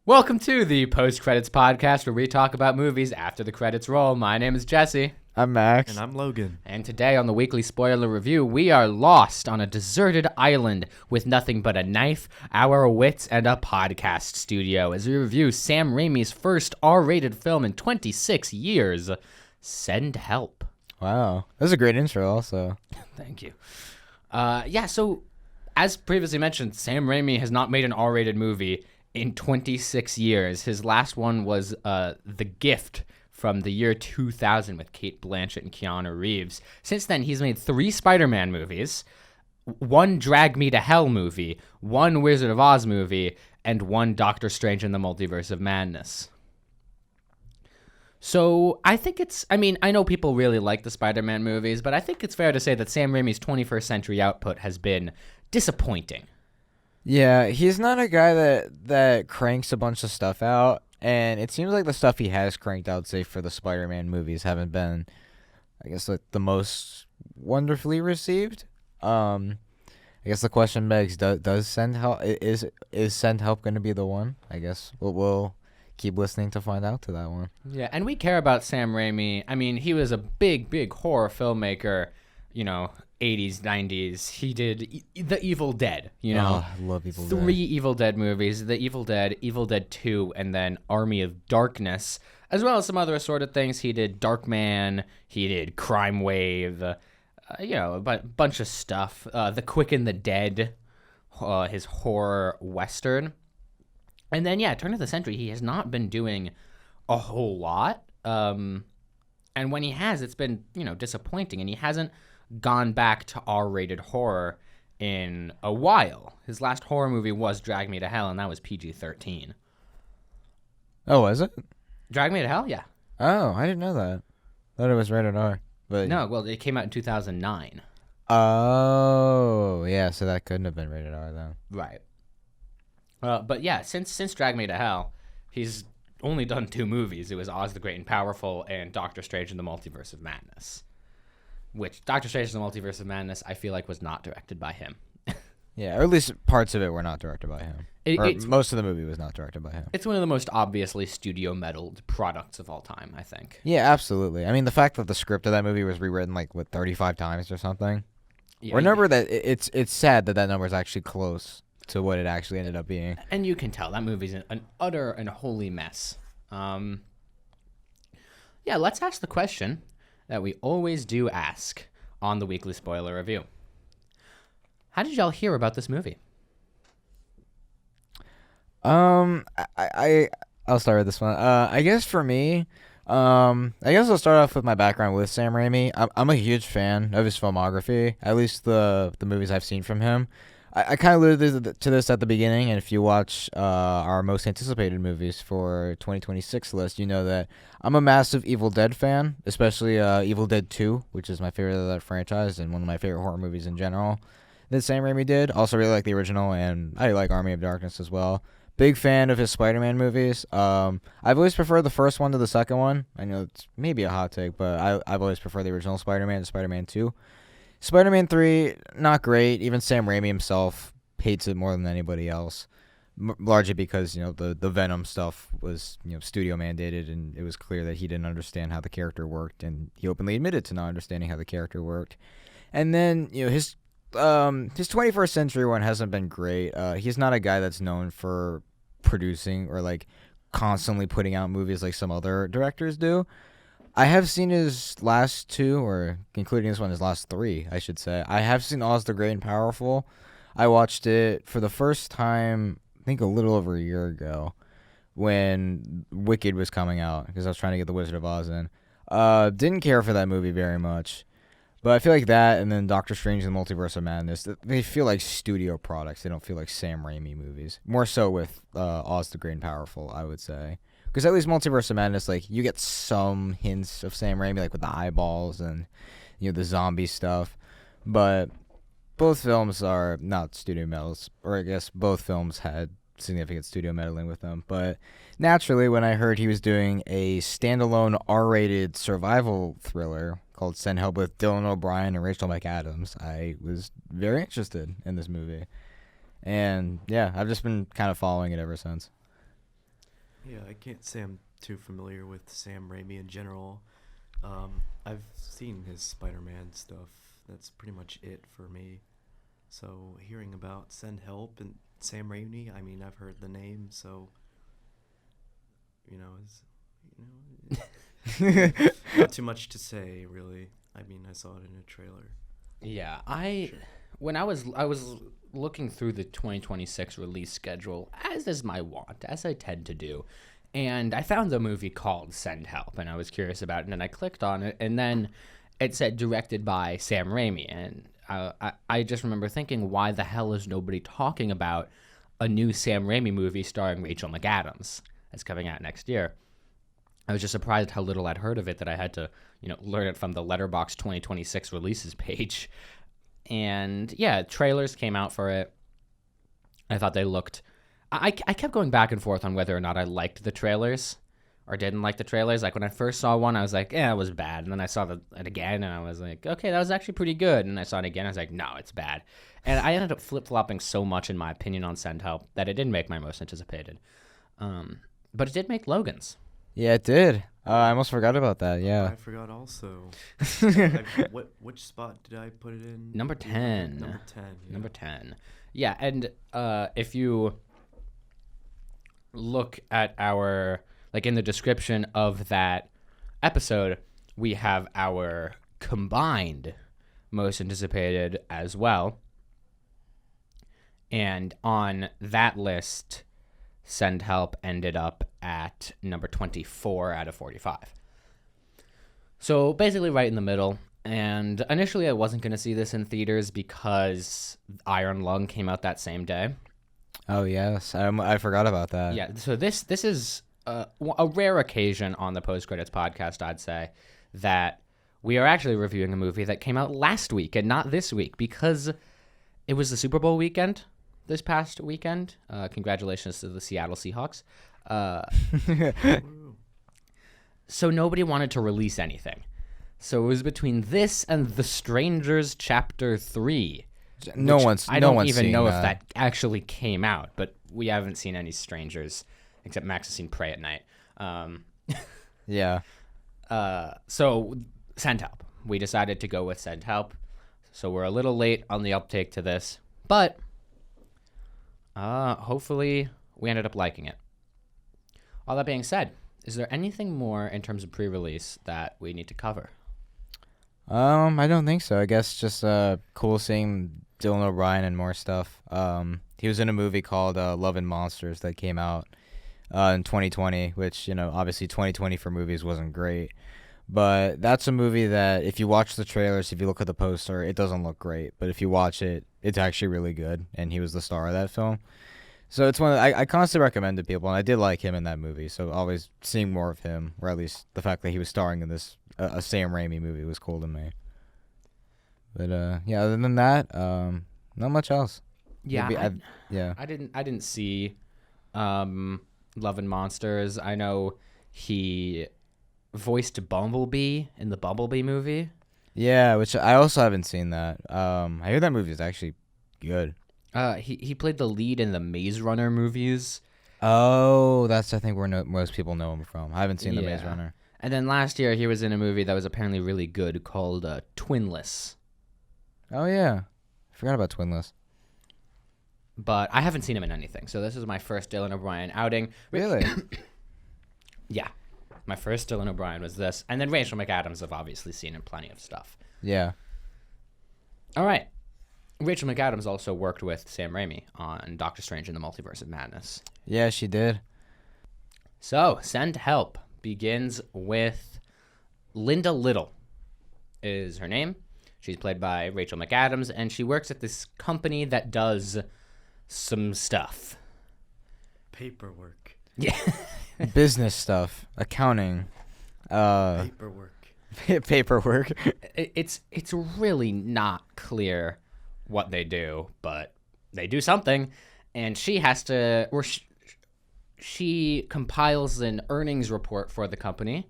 Welcome to the Post Credits Podcast, where we talk about movies after the credits roll. My name is Jesse. I'm Max. And I'm Logan. And today on the weekly spoiler review, we are lost on a deserted island with nothing but a knife, our wits, and a podcast studio as we review Sam Raimi's first R-rated film in 26 years, Send Help. Wow. That was a great intro also. Thank you. So as previously mentioned, Sam Raimi has not made an R-rated movie in 26 years. His last one was The Gift from the year 2000 with Cate Blanchett and Keanu Reeves. Since then, he's made 3 Spider-Man movies, 1 Drag Me to Hell movie, 1 Wizard of Oz movie, and 1 Doctor Strange in the Multiverse of Madness. So I think I know people really like the Spider-Man movies, but I think it's fair to say that Sam Raimi's 21st century output has been disappointing. Yeah, he's not a guy that cranks a bunch of stuff out, and it seems like the stuff he has cranked out, say for the Spider-Man movies, haven't been, I guess, like the most wonderfully received. I guess the question begs: Does Send Help is Send Help going to be the one? I guess we'll keep listening to find out to that one. Yeah, and we care about Sam Raimi. I mean, he was a big horror filmmaker, 80s, 90s. He did The Evil Dead, Oh, I love Evil Dead. 3 Evil Dead movies, The Evil Dead 2, and then Army of Darkness, as well as some other assorted things. He did Darkman, he did Crime Wave, a bunch of stuff. The Quick and the Dead, his horror western. And then, turn of the century, he has not been doing a whole lot. And when he has, it's been, disappointing. And he hasn't gone back to R-rated horror in a while. His last horror movie was Drag Me to Hell, and that was PG-13. Oh, was it? Drag Me to Hell? Yeah. Oh, I didn't know that. Thought it was rated R. But No, well, it came out in 2009. Oh, yeah. So that couldn't have been rated R then. Right. But yeah, since Drag Me to Hell, he's only done 2 movies. It was Oz the Great and Powerful and Doctor Strange in the Multiverse of Madness. Which, Doctor Strange in the Multiverse of Madness, I feel like was not directed by him. Yeah, or at least parts of it were not directed by him. Most of the movie was not directed by him. It's one of the most obviously studio-meddled products of all time, I think. Yeah, absolutely. I mean, the fact that the script of that movie was rewritten 35 times or something. Yeah, Remember that it's sad that number is actually close to what it actually ended up being. And you can tell that movie's an utter and holy mess. Let's ask the question that we always do ask on the weekly spoiler review. How did y'all hear about this movie? I'll start with this one. I guess for me, I guess I'll start off with my background with Sam Raimi. I'm a huge fan of his filmography, at least the movies I've seen from him. I kind of alluded to this at the beginning, and if you watch our most anticipated movies for 2026 list, you know that I'm a massive Evil Dead fan, especially Evil Dead 2, which is my favorite of that franchise and one of my favorite horror movies in general that Sam Raimi did. Also really like the original, and I like Army of Darkness as well. Big fan of his Spider-Man movies. I've always preferred the first one to the second one. I know it's maybe a hot take, but I've always preferred the original Spider-Man to Spider-Man 2. Spider-Man 3, not great. Even Sam Raimi himself hates it more than anybody else, largely because, the Venom stuff was, studio mandated, and it was clear that he didn't understand how the character worked, and he openly admitted to not understanding how the character worked. And then, his 21st century one hasn't been great. He's not a guy that's known for producing or, constantly putting out movies like some other directors do. I have seen his last 2, or including this one, his last 3, I should say. I have seen Oz the Great and Powerful. I watched it for the first time, I think a little over a year ago, when Wicked was coming out, because I was trying to get The Wizard of Oz in. Didn't care for that movie very much. But I feel like that, and then Doctor Strange and the Multiverse of Madness, they feel like studio products. They don't feel like Sam Raimi movies. More so with Oz the Great and Powerful, I would say. Because at least Multiverse of Madness, you get some hints of Sam Raimi, with the eyeballs and, the zombie stuff. But both films are not studio meddles, or I guess both films had significant studio meddling with them. But naturally, when I heard he was doing a standalone R-rated survival thriller called Send Help with Dylan O'Brien and Rachel McAdams, I was very interested in this movie. And, yeah, I've just been kind of following it ever since. Yeah, I can't say I'm too familiar with Sam Raimi in general. I've seen his Spider-Man stuff. That's pretty much it for me. So hearing about Send Help and Sam Raimi, I mean, I've heard the name, so you know, is not too much to say really. I mean, I saw it in a trailer. Yeah, when I was looking through the 2026 release schedule, as is my wont, as I tend to do, and I found a movie called Send Help, and I was curious about it, and I clicked on it, and then it said directed by Sam Raimi, and I just remember thinking, why the hell is nobody talking about a new Sam Raimi movie starring Rachel McAdams that's coming out next year? I was just surprised how little I'd heard of it that I had to, learn it from the Letterboxd 2026 releases page. And yeah, trailers came out for it. I thought they looked. I kept going back and forth on whether or not I liked the trailers or didn't like the trailers. Like when I first saw one, I was like, yeah, it was bad. And then I saw it again, and I was like, okay, that was actually pretty good. And I saw it again, I was like, no, it's bad. And I ended up flip-flopping so much in my opinion on Send Help that it didn't make my most anticipated. But it did make Logan's. Yeah, it did. I almost forgot about that. Yeah. I forgot also. Which spot did I put it in? Number 10. Number 10. Yeah. Number 10. Yeah, and if you look at our, like in the description of that episode, we have our combined most anticipated as well. And on that list, Send Help ended up at number 24 out of 45. So basically right in the middle. And initially I wasn't going to see this in theaters because Iron Lung came out that same day. Oh, yes. I forgot about that. Yeah, so this is a rare occasion on the Post Credits podcast, I'd say, that we are actually reviewing a movie that came out last week and not this week because it was the Super Bowl weekend this past weekend. Congratulations to the Seattle Seahawks. So nobody wanted to release anything. So it was between this and The Strangers Chapter 3. I don't even know if that actually came out, but we haven't seen any strangers except Max has seen Prey at Night. Yeah. So Send Help. We decided to go with Send Help. So we're a little late on the uptake to this, but hopefully we ended up liking it. All that being said, is there anything more in terms of pre-release that we need to cover? I don't think so. I guess just cool seeing Dylan O'Brien and more stuff. He was in a movie called Love and Monsters that came out in 2020, which, obviously 2020 for movies wasn't great. But that's a movie that if you watch the trailers, if you look at the poster, it doesn't look great. But if you watch it, it's actually really good. And he was the star of that film. So it's one I constantly recommend to people, and I did like him in that movie. So always seeing more of him, or at least the fact that he was starring in this a Sam Raimi movie was cool to me. But yeah, other than that, not much else. Yeah, yeah. I didn't see Love and Monsters. I know he voiced Bumblebee in the Bumblebee movie. Yeah, which I also haven't seen that. I hear that movie is actually good. He played the lead in the Maze Runner movies. Oh, that's I think where most people know him from. I haven't seen the Maze Runner. And then last year he was in a movie that was apparently really good called Twinless. Oh yeah, I forgot about Twinless. But I haven't seen him in anything, so this is my first Dylan O'Brien outing. Really? Yeah, my first Dylan O'Brien was this, and then Rachel McAdams I've obviously seen in plenty of stuff. Yeah. All right. Rachel McAdams also worked with Sam Raimi on Doctor Strange in the Multiverse of Madness. Yeah, she did. So, Send Help begins with Linda Little is her name. She's played by Rachel McAdams, and she works at this company that does some stuff. Paperwork. Yeah. Business stuff. Accounting. Paperwork. Paperwork. It's really not clear what they do, but they do something, and she has to, or she compiles an earnings report for the company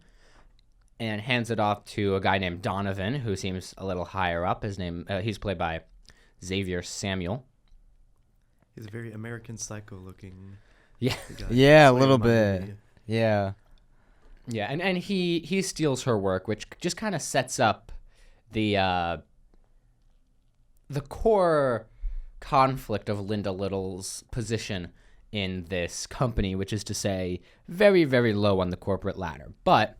and hands it off to a guy named Donovan, who seems a little higher up. His name, he's played by Xavier Samuel. He's very American Psycho looking. Yeah. The guy Yeah, a playing little my bit. movie. Yeah. Yeah, and he steals her work, which just kind of sets up the core conflict of Linda Little's position in this company, which is to say, very, very low on the corporate ladder. But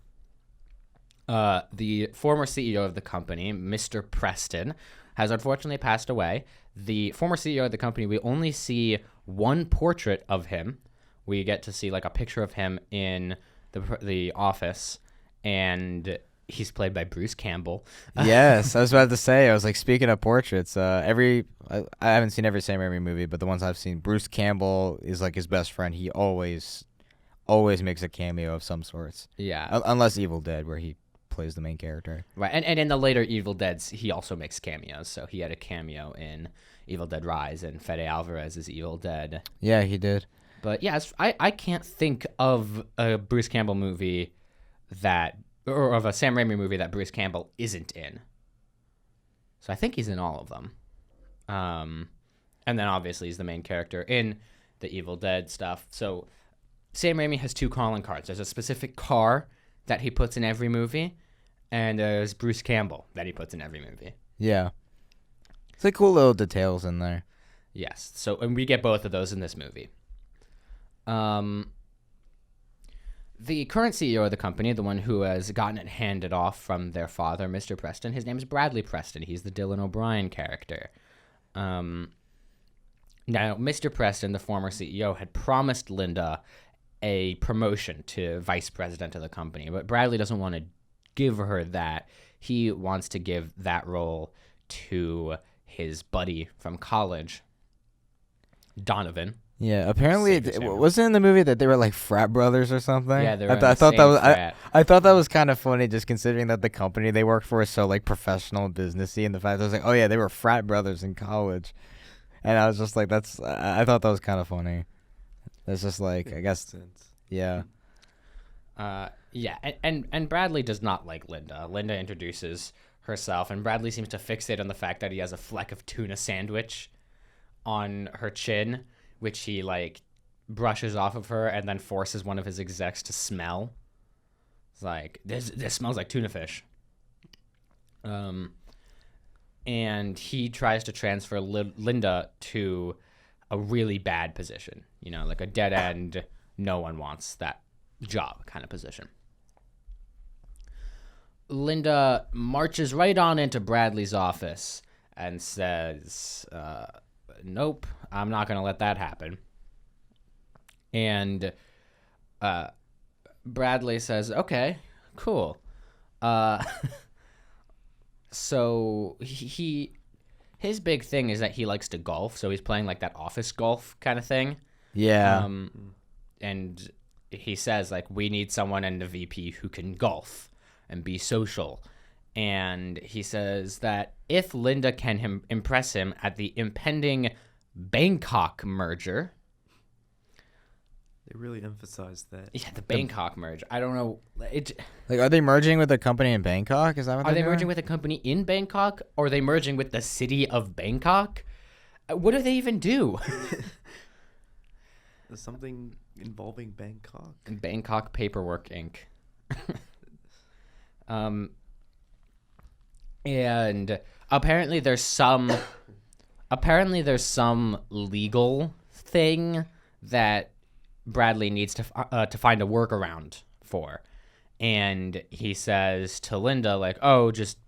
the former CEO of the company, Mr. Preston, has unfortunately passed away. The former CEO of the company, we only see one portrait of him. We get to see like a picture of him in the office, and he's played by Bruce Campbell. Yes, I was about to say. I was like, speaking of portraits, I haven't seen every Sam Raimi movie, but the ones I've seen, Bruce Campbell is like his best friend. He always makes a cameo of some sorts. Yeah. Unless Evil Dead, where he plays the main character. Right, and in the later Evil Deads, he also makes cameos. So he had a cameo in Evil Dead Rise and Fede Alvarez's Evil Dead. Yeah, he did. But yeah, I can't think of a Bruce Campbell movie or of a Sam Raimi movie that Bruce Campbell isn't in. So I think he's in all of them. And then obviously he's the main character in the Evil Dead stuff. So Sam Raimi has two calling cards. There's a specific car that he puts in every movie, and there's Bruce Campbell that he puts in every movie. Yeah. It's like cool little details in there. Yes. So, and we get both of those in this movie. The current CEO of the company, the one who has gotten it handed off from their father, Mr. Preston, his name is Bradley Preston. He's the Dylan O'Brien character. Now, Mr. Preston, the former CEO, had promised Linda a promotion to vice president of the company, but Bradley doesn't want to give her that. He wants to give that role to his buddy from college, Donovan. Yeah, apparently Save yourself. wasn't in the movie that they were like frat brothers or something. Yeah, they were I in the thought that same was frat. I thought that was kind of funny, just considering that the company they work for is so like professional and businessy, and the fact that I was like, oh yeah, they were frat brothers in college, and I was just like, I thought that was kind of funny. That's just like, I guess, Sense. yeah. Yeah, and Bradley does not like Linda. Linda introduces herself, and Bradley seems to fixate on the fact that he has a fleck of tuna sandwich on her chin, which he like brushes off of her and then forces one of his execs to smell. It's like, this smells like tuna fish. And he tries to transfer Linda to a really bad position, like a dead end, no one wants that job kind of position. Linda marches right on into Bradley's office and says, nope, I'm not going to let that happen. And Bradley says, okay, cool. So his big thing is that he likes to golf, so he's playing like that office golf kind of thing. Yeah. And he says, like, we need someone in the VP who can golf and be social. And he says that if Linda can impress him at the impending Bangkok merger. They really emphasized that. Yeah, the Bangkok merge. I don't know. Like, are they merging with a company in Bangkok? Is that what Are they doing? merging with a company in Bangkok? Or are they merging with the city of Bangkok? What do they even do? There's something involving Bangkok. Bangkok Paperwork Inc. And apparently there's some legal thing that Bradley needs to find a workaround for. And he says to Linda, like, oh, just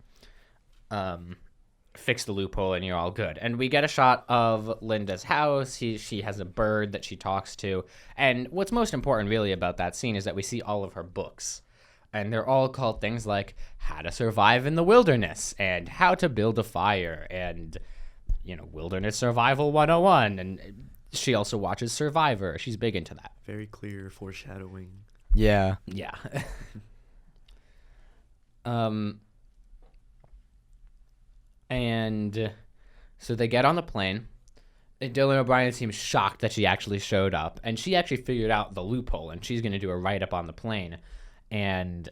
fix the loophole and you're all good. And we get a shot of Linda's house. She has a bird that she talks to. And what's most important really about that scene is that we see all of her books. And they're all called things like How to Survive in the Wilderness and How to Build a Fire and, Wilderness Survival 101. And she also watches Survivor. She's big into that. Very clear foreshadowing. Yeah. Yeah. And so they get on the plane. Dylan O'Brien seems shocked that she actually showed up. And she actually figured out the loophole, and she's going to do a write-up on the plane. And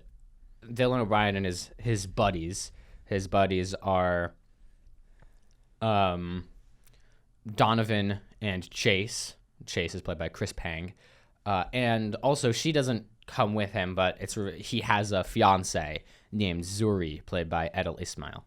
Dylan O'Brien and his buddies are Donovan and Chase. Chase is played by Chris Pang. And also, she doesn't come with him, but he has a fiance named Zuri, played by Edel Ismail.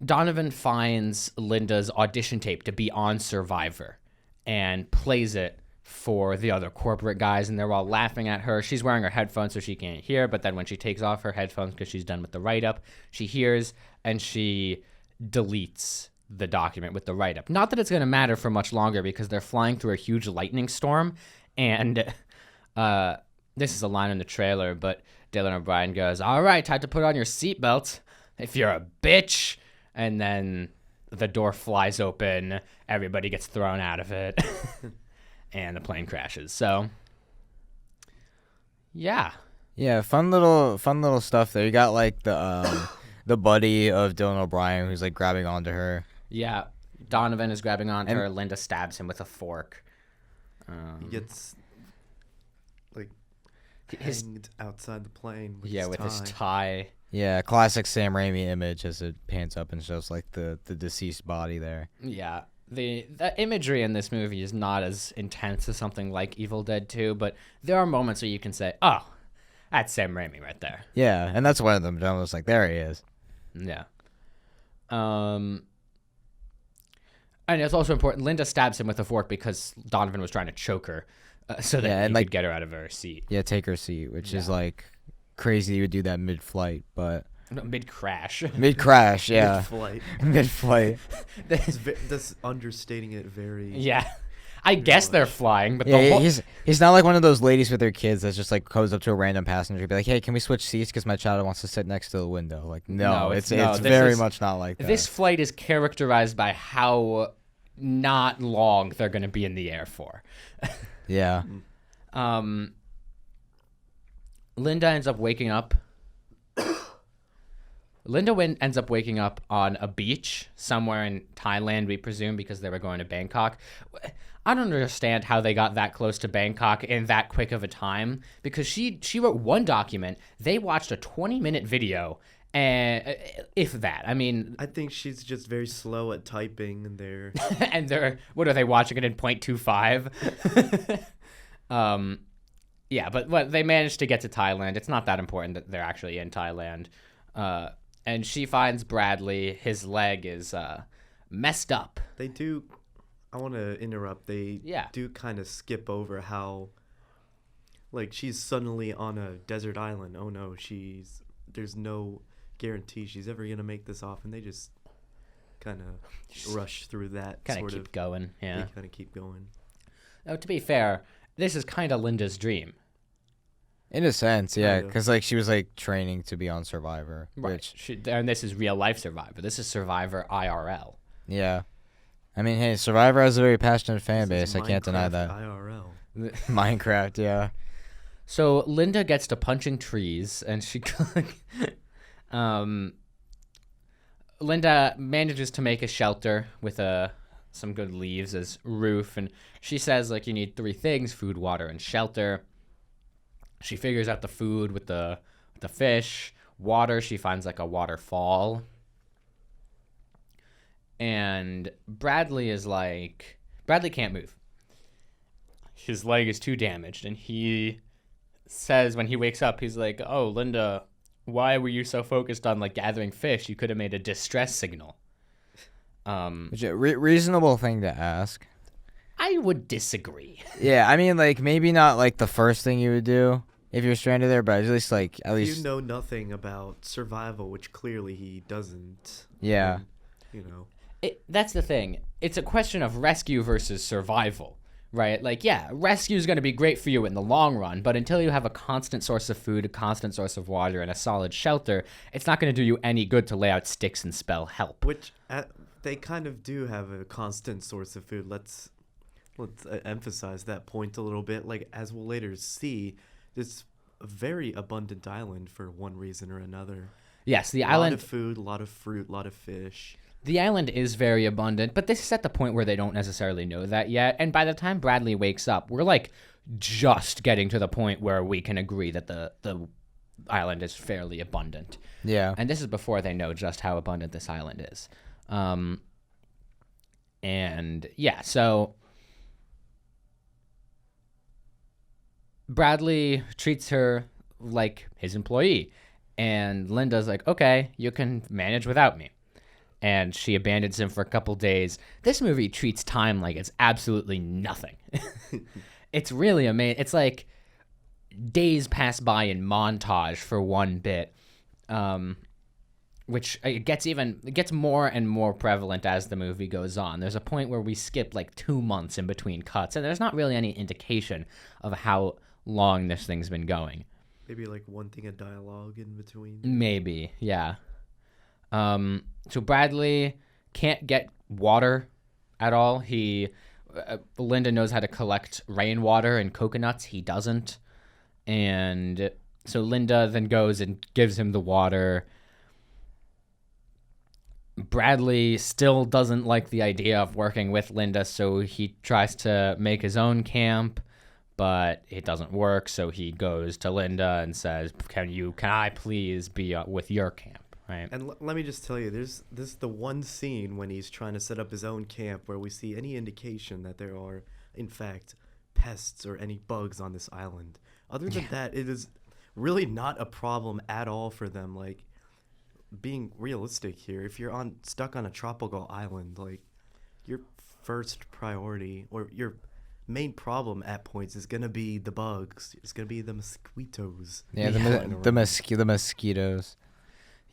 Donovan finds Linda's audition tape to be on Survivor and plays it for the other corporate guys, and they're all laughing at her. She's wearing her headphones so she can't hear, but then when she takes off her headphones because she's done with the write-up, she hears, and she deletes the document with the write-up. Not that it's going to matter for much longer because they're flying through a huge lightning storm, and this is a line in the trailer, but Dylan O'Brien goes, "All right, time to put on your seatbelt if you're a bitch," and then the door flies open, everybody gets thrown out of it, and the plane crashes. So, yeah. Yeah, fun little stuff there. You got like the buddy of Dylan O'Brien who's like grabbing onto her. Yeah, Donovan is grabbing onto her. Linda stabs him with a fork. He gets like hanged outside the plane. With his tie. Yeah, classic Sam Raimi image as it pans up and shows like the deceased body there. Yeah, the imagery in this movie is not as intense as something like Evil Dead 2, but there are moments where you can say, "Oh, that's Sam Raimi right there." Yeah, and that's one of them. John was like, "There he is." Yeah. And it's also important. Linda stabs him with a fork because Donovan was trying to choke her, so that he could get her out of her seat. Yeah, take her seat, which is like crazy. You would do that mid-flight, but mid-crash. Mid-crash, yeah. Mid-flight. Mid-flight. That's understating it very. Yeah. I guess they're flying, but he's not like one of those ladies with their kids that just like goes up to a random passenger and be like, "Hey, can we switch seats because my child wants to sit next to the window?" Like, no, it's very much not like that. This flight is characterized by how not long they're going to be in the air for. Yeah. Linda ends up waking up. Ends up waking up on a beach somewhere in Thailand, we presume, because they were going to Bangkok. I don't understand how they got that close to Bangkok in that quick of a time, because she wrote one document. They watched a 20-minute video, and if that. I mean, I think she's just very slow at typing, and they're and what are they watching it in 0.25? Yeah, but they managed to get to Thailand. It's not that important that they're actually in Thailand. And she finds Bradley. His leg is messed up. They do. I want to interrupt. They do kind of skip over how, like, she's suddenly on a desert island. Oh no, there's no guarantee she's ever gonna make this off, and they just kind of rush through that. Kind of keep going. Yeah. They kind of keep going. Oh, to be fair, this is kind of Linda's dream. In a sense, yeah, because like she was like training to be on Survivor, right? And this is real life Survivor. This is Survivor IRL. Yeah, I mean, hey, Survivor has a very passionate fan base. I can't deny that. IRL. Minecraft, yeah. So Linda gets to punching trees, and she, Linda manages to make a shelter with some good leaves as roof, and she says like you need 3 things: food, water, and shelter. She figures out the food with the fish. Water, she finds like a waterfall. And Bradley can't move. His leg is too damaged. And he says when he wakes up, he's like, "Oh, Linda, why were you so focused on like gathering fish? You could have made a distress signal." Which is a reasonable thing to ask. I would disagree. Yeah, I mean, like, maybe not, like, the first thing you would do if you're stranded there, but at least... You know nothing about survival, which clearly he doesn't. Yeah. That's the thing. It's a question of rescue versus survival, right? Like, yeah, rescue is going to be great for you in the long run, but until you have a constant source of food, a constant source of water, and a solid shelter, it's not going to do you any good to lay out sticks and spell help. Which, they kind of do have a constant source of food. Let's emphasize that point a little bit. Like, as we'll later see, it's a very abundant island for one reason or another. Yes, the island... A lot of food, a lot of fruit, a lot of fish. The island is very abundant, but this is at the point where they don't necessarily know that yet. And by the time Bradley wakes up, we're, like, just getting to the point where we can agree that the island is fairly abundant. Yeah. And this is before they know just how abundant this island is. And, yeah, so... Bradley treats her like his employee, and Linda's like, okay, you can manage without me. And she abandons him for a couple days. This movie treats time like it's absolutely nothing. It's really amazing. It's like days pass by in montage for one bit, which it gets more and more prevalent as the movie goes on. There's a point where we skip like 2 months in between cuts, and there's not really any indication of how long this thing's been going. Maybe like one thing of dialogue in between. Maybe, yeah. So Bradley can't get water at all. Linda knows how to collect rainwater and coconuts. He doesn't. And so Linda then goes and gives him the water. Bradley still doesn't like the idea of working with Linda, so he tries to make his own camp, but it doesn't work. So he goes to Linda and says, "Can I please be with your camp?" Right. And let me just tell you, there's the one scene when he's trying to set up his own camp where we see any indication that there are, in fact, pests or any bugs on this island. Other than that, it is really not a problem at all for them. Like, being realistic here, if you're stuck on a tropical island, like, your first priority or your main problem at points is gonna be the bugs. It's gonna be the mosquitoes. Yeah, the mosquitoes.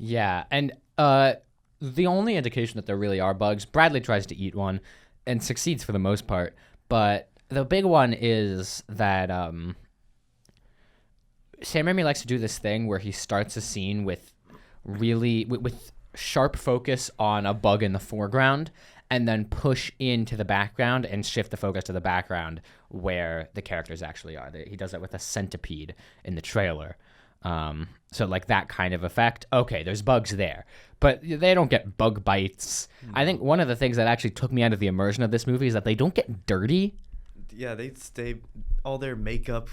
Yeah, and the only indication that there really are bugs, Bradley tries to eat one and succeeds for the most part, but the big one is that Sam Raimi likes to do this thing where he starts a scene with with sharp focus on a bug in the foreground and then push into the background and shift the focus to the background where the characters actually are. He does that with a centipede in the trailer. So like that kind of effect. Okay, there's bugs there, but they don't get bug bites. I think one of the things that actually took me out of the immersion of this movie is that they don't get dirty. Yeah, they stay all their makeup.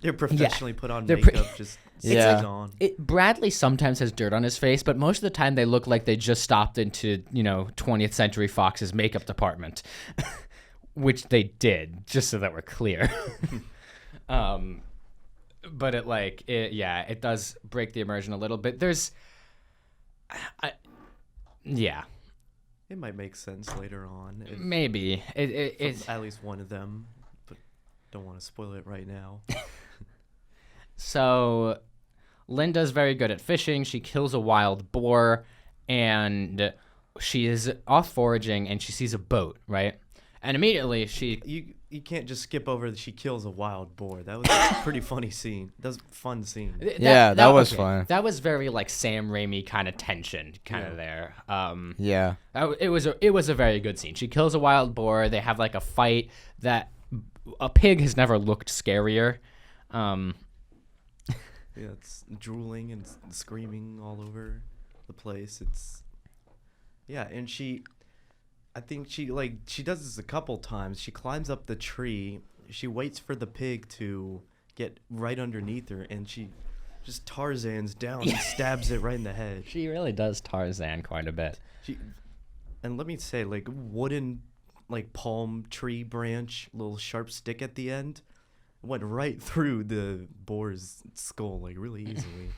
They're professionally put on They're makeup. Just Yeah. stays on. Bradley sometimes has dirt on his face, but most of the time they look like they just stopped into 20th Century Fox's makeup department, which they did, just so that we're clear. But it does break the immersion a little bit. It might make sense later on. Maybe it's At least one of them, but don't want to spoil it right now. So Linda's very good at fishing. She kills a wild boar, and she is off foraging, and she sees a boat, right? And immediately You can't just skip over she kills a wild boar. That was a pretty funny scene. That was a fun scene. That was fun. That was very like Sam Raimi kind of tension there. Yeah. It was a very good scene. She kills a wild boar. They have like a fight that a pig has never looked scarier. Yeah, it's drooling and screaming all over the place. And I think she does this a couple times. She climbs up the tree. She waits for the pig to get right underneath her, and she just Tarzans down and stabs it right in the head. She really does Tarzan quite a bit. And let me say, like, wooden, like, palm tree branch, little sharp stick at the end, went right through the boar's skull, like, really easily.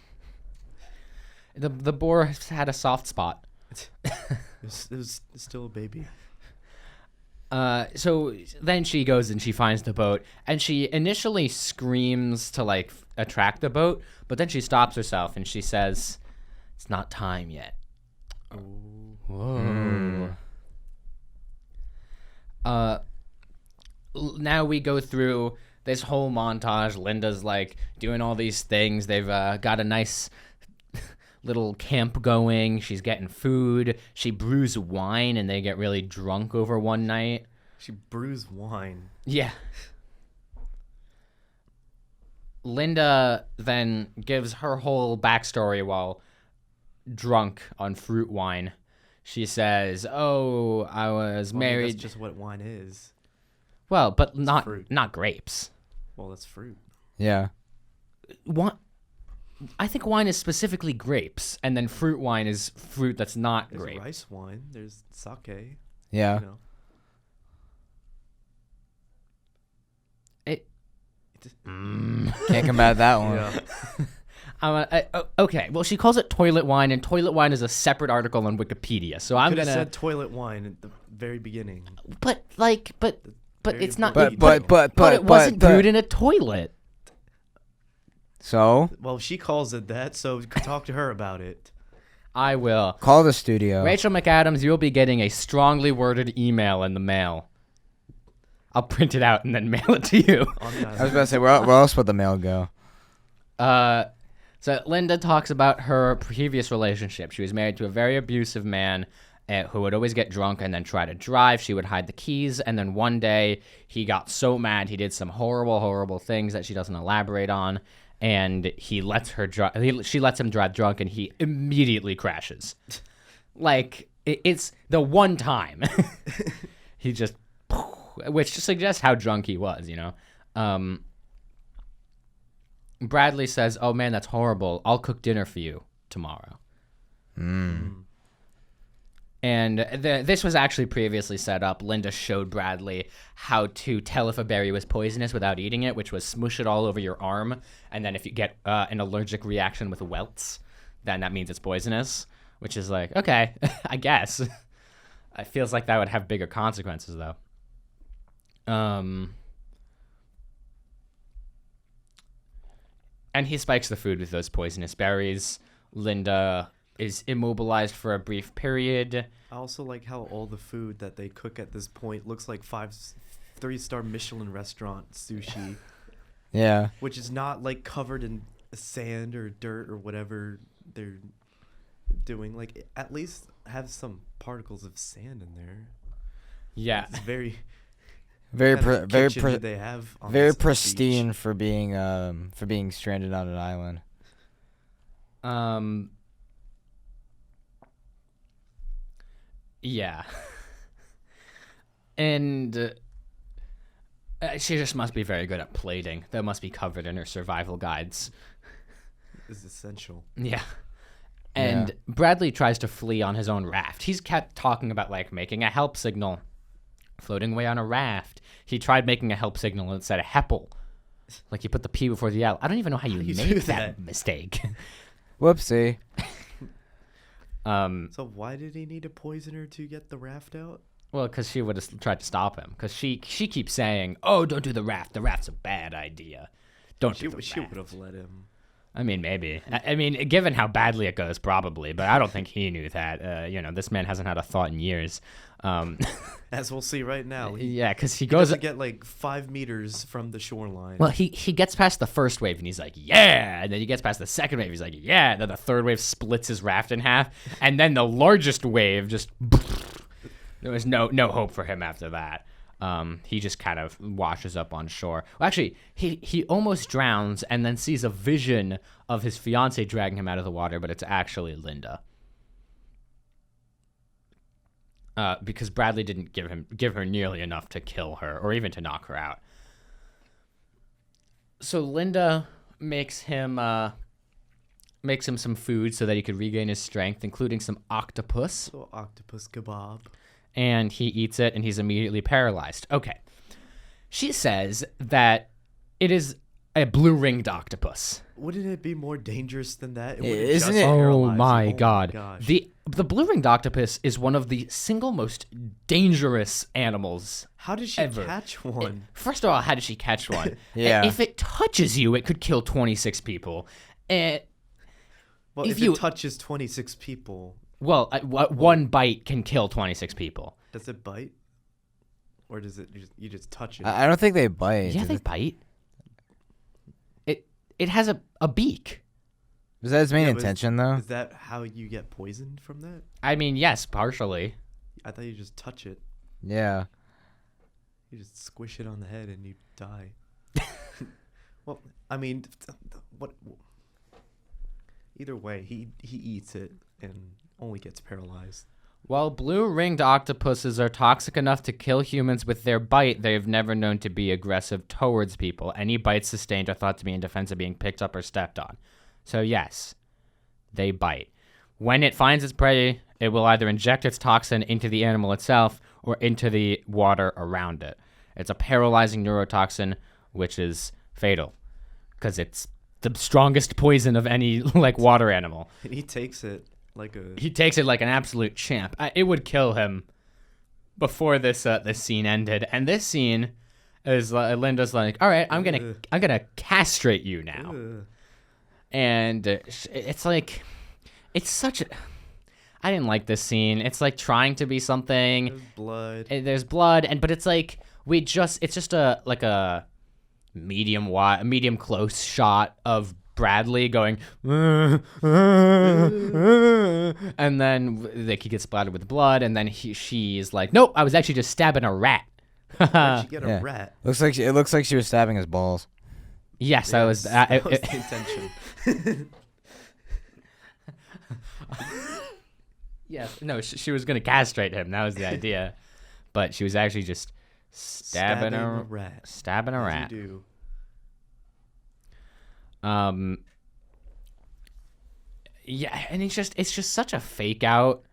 The boar had a soft spot. It was still a baby. So then she goes and she finds the boat, and she initially screams to like attract the boat, but then she stops herself and she says, "It's not time yet." Whoa. Now we go through this whole montage. Linda's like doing all these things. They've got a nice little camp going. She's getting food. She brews wine, and they get really drunk over one night. She brews wine. Yeah. Linda then gives her whole backstory while drunk on fruit wine. She says, "Oh, I was married." That's just what wine is. Well, but It's not fruit. not grapes. Well, that's fruit. Yeah. I think wine is specifically grapes, and then fruit wine is fruit that's not There's grape. rice wine. There's sake. Yeah. You know. Can't combat that one. Okay, well, she calls it toilet wine, and toilet wine is a separate article on Wikipedia. So I'm Could gonna. have said toilet wine at the very beginning. But Very it's not. important But it wasn't brewed in a toilet. So Well, she calls it that, so talk to her about it. I will. call the studio. Rachel McAdams, you'll be getting a strongly worded email in the mail. I'll print it out and then mail it to you. On the I was island. about to say, where else would the mail go? So Linda talks about her previous relationship. She was married to a very abusive man who would always get drunk and then try to drive. She would hide the keys, and then one day he got so mad he did some horrible, horrible things that she doesn't elaborate on, and he lets her she lets him drive drunk, and he immediately crashes. Like, it's the one time. He just, which suggests how drunk he was, you know? Bradley says, "Oh man, that's horrible. I'll cook dinner for you tomorrow." And this was actually previously set up. Linda showed Bradley how to tell if a berry was poisonous without eating it, which was smush it all over your arm, and then if you get an allergic reaction with welts, then that means it's poisonous, which is like, okay, I guess. It feels like that would have bigger consequences, though. And he spikes the food with those poisonous berries. Linda is immobilized for a brief period. I also like how all the food that they cook at this point looks like 3-star Michelin restaurant sushi, Yeah. which is not like covered in sand or dirt or whatever they're doing. Like, at least have some particles of sand in there. Yeah. It's very Very kind of very kitchen do they have on very this beach? pristine for being stranded on an island. Yeah. And she just must be very good at plating. That must be covered in her survival guides. Is essential. Yeah. And Bradley tries to flee on his own raft. He's kept talking about, like, making a help signal, floating away on a raft. He tried making a help signal and it said a heppel. Like, you put the P before the L. I don't even know how you do make that that? mistake. Whoopsie. So why did he need a poisoner to get the raft out? Well, because she would have tried to stop him. Because she keeps saying, "Oh, don't do the raft. The raft's a bad idea. Don't do the raft." She would have let him. I mean, maybe. I mean, given how badly it goes, probably. But I don't think he knew that. This man hasn't had a thought in years. As we'll see right now. Yeah, because he He goes. doesn't get like 5 meters from the shoreline. Well, he gets past the first wave and he's like, yeah. And then he gets past the second wave. He's like, yeah. And then the third wave splits his raft in half. And then the largest wave just. There was no hope for him after that. He just kind of washes up on shore. Well, actually, he almost drowns and then sees a vision of his fiance dragging him out of the water, but it's actually Linda. Because Bradley didn't give her nearly enough to kill her or even to knock her out. So Linda makes him some food so that he could regain his strength, including some octopus. So octopus kebab. And he eats it, and he's immediately paralyzed. Okay. She says that it is a blue-ringed octopus. Wouldn't it be more dangerous than that? Wouldn't Isn't just it? Oh paralyze my you? god. Gosh. The blue-ringed octopus is one of the single most dangerous animals. How did she ever. catch one? First of all, how did she catch one? Yeah. If it touches you, it could kill 26 people. Well, if if you- it touches 26 people, One bite can kill 26 people. does it bite? Or does it you just touch it? I don't think they bite. Yeah, they bite. It has a beak. Was that its main Yeah, but intention, though? Is that how you get poisoned from that? I mean, yes, partially. I thought you just touch it. Yeah. You just squish it on the head and you die. Well, I mean, what? Either way, he eats it and only gets paralyzed. While blue-ringed octopuses are toxic enough to kill humans with their bite, they have never known to be aggressive towards people. Any bites sustained are thought to be in defense of being picked up or stepped on. So yes, they bite. When it finds its prey, it will either inject its toxin into the animal itself or into the water around it. It's a paralyzing neurotoxin, which is fatal because it's the strongest poison of any like water animal. And he takes it like an absolute champ. It would kill him before this scene ended. And this scene is Linda's like, all right, I'm gonna castrate you now. And it's like, it's such a, I didn't like this scene. It's like trying to be something. There's blood, but it's like it's just a medium close shot of Bradley going, and then like he gets splattered with blood, and then she's like, nope, I was actually just stabbing a rat. Where'd she get a rat? It looks like she was stabbing his balls. Yes, that was the intention. Yes, no, she was gonna castrate him. That was the idea, but she was actually just stabbing a rat. Stabbing a rat. You do. Yeah, and it's just such a fake out.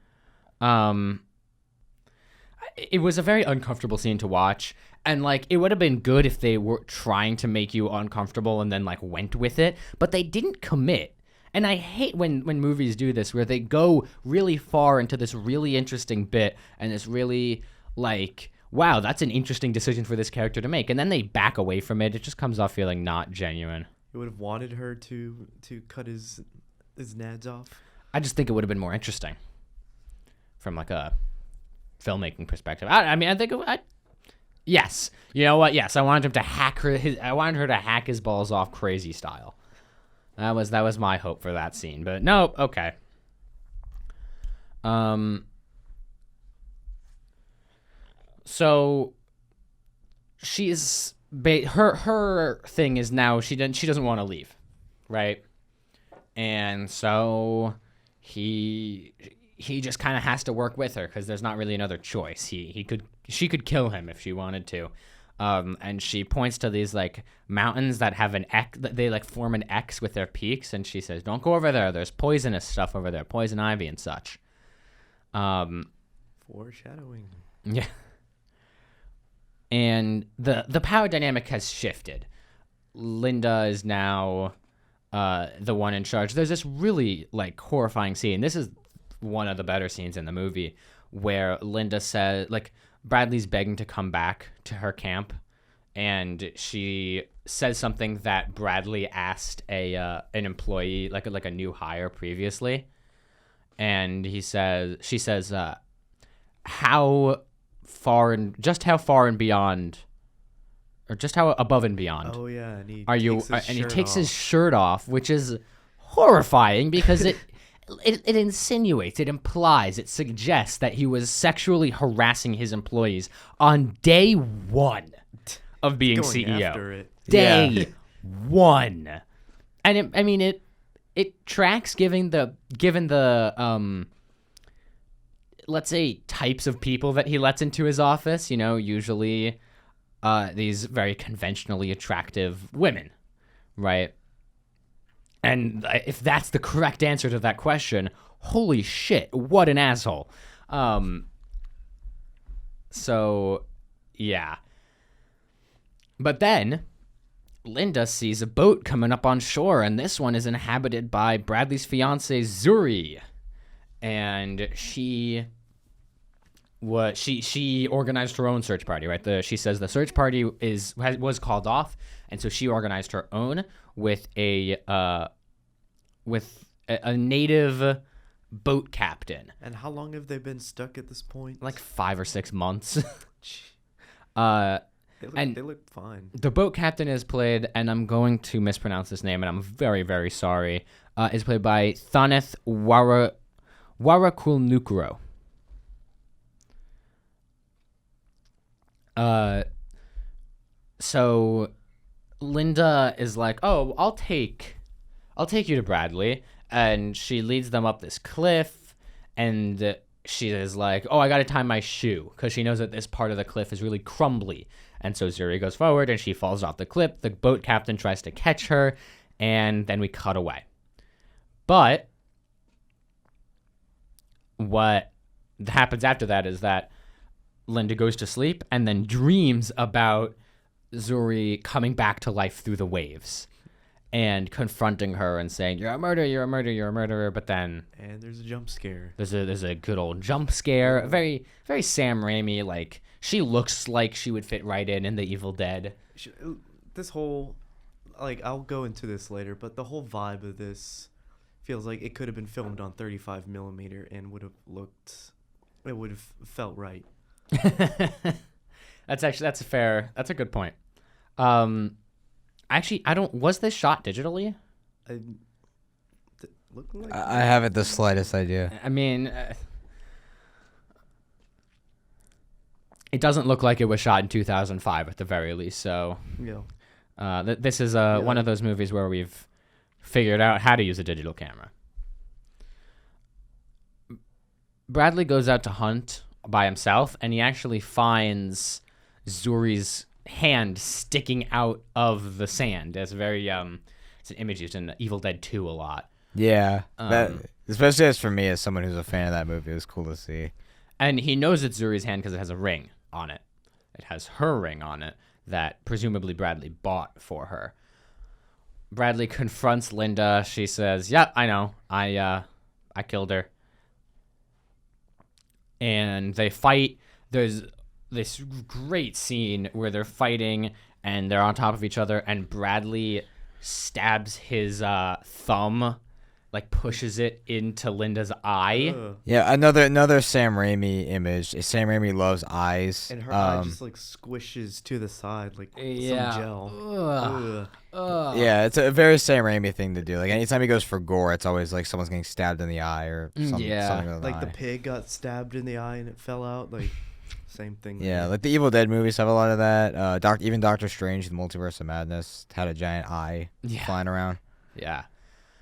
It was a very uncomfortable scene to watch, and like it would have been good if they were trying to make you uncomfortable and then like went with it, but they didn't commit. And I hate when movies do this, where they go really far into this really interesting bit and this really like, wow, that's an interesting decision for this character to make, and then they back away from it. It just comes off feeling not genuine. You would have wanted her to cut his nads off? I just think it would have been more interesting from like a filmmaking perspective. I mean, I think yes. You know what? Yes, I wanted him to I wanted her to hack his balls off crazy style. That was my hope for that scene. But no, okay. So she's her thing is now she doesn't want to leave, right? And so he just kind of has to work with her because there's not really another choice. She could kill him if she wanted to. And she points to these like mountains that have an X, they like form an X with their peaks, and she says, "Don't go over there. There's poisonous stuff over there, poison ivy and such." Foreshadowing. Yeah. And the power dynamic has shifted. Linda is now the one in charge. There's this really like horrifying scene. This is one of the better scenes in the movie where Linda says, like, Bradley's begging to come back to her camp, and she says something that Bradley asked an employee, like a new hire previously, and she says, how far and beyond, or just how above and beyond? Oh yeah, and he takes his shirt off, which is horrifying because it insinuates, it implies, it suggests that he was sexually harassing his employees on day one of being CEO. Day one. And it tracks given the let's say types of people that he lets into his office, usually these very conventionally attractive women, right? And if that's the correct answer to that question, holy shit, what an asshole. So, yeah. But then, Linda sees a boat coming up on shore, and this one is inhabited by Bradley's fiancée, Zuri. And she organized her own search party, right? She says the search party was called off, and so she organized her own with a native boat captain. And how long have they been stuck at this point? Like 5 or 6 months. They look fine. The boat captain is played, and I'm going to mispronounce this name, and I'm very, very sorry, is played by Thaneth Warakulnukuro. So Linda is like, "Oh, I'll take you to Bradley," and she leads them up this cliff, and she is like, "Oh, I gotta tie my shoe," because she knows that this part of the cliff is really crumbly, and so Zuri goes forward, and she falls off the cliff. The boat captain tries to catch her, and then we cut away. But what happens after that is that Linda goes to sleep and then dreams about Zuri coming back to life through the waves and confronting her and saying, "You're a murderer, you're a murderer, you're a murderer." But then And there's a jump scare. there's a good old jump scare. Very, very Sam Raimi. Like, she looks like she would fit right in The Evil Dead. This whole, like, I'll go into this later, but the whole vibe of this feels like it could have been filmed on 35 millimeter and would have felt right. That's a good point. Actually, was this shot digitally? Looking like I haven't the slightest idea. I mean, it doesn't look like it was shot in 2005 at the very least. So, yeah. this is one of those movies where we've figured out how to use a digital camera. Bradley goes out to hunt by himself, and he actually finds Zuri's hand sticking out of the sand. It's very it's an image used in Evil Dead 2 a lot. Yeah, especially as for me, as someone who's a fan of that movie, it was cool to see. And he knows it's Zuri's hand because it has a ring on it. It has her ring on it that presumably Bradley bought for her. Bradley confronts Linda. She says, "Yep, I know. I killed her." And they fight. There's this great scene where they're fighting and they're on top of each other, and Bradley stabs his thumb, like pushes it into Linda's eye. Yeah, another Sam Raimi image. Sam Raimi loves eyes. And her eye just like squishes to the side like some gel. Ugh. Yeah, it's a very Sam Raimi thing to do. Like anytime he goes for gore, it's always like someone's getting stabbed in the eye or something. Like the pig got stabbed in the eye and it fell out. Like same thing. Yeah, like the Evil Dead movies have a lot of that. Even Doctor Strange, the Multiverse of Madness, had a giant eye flying around. Yeah.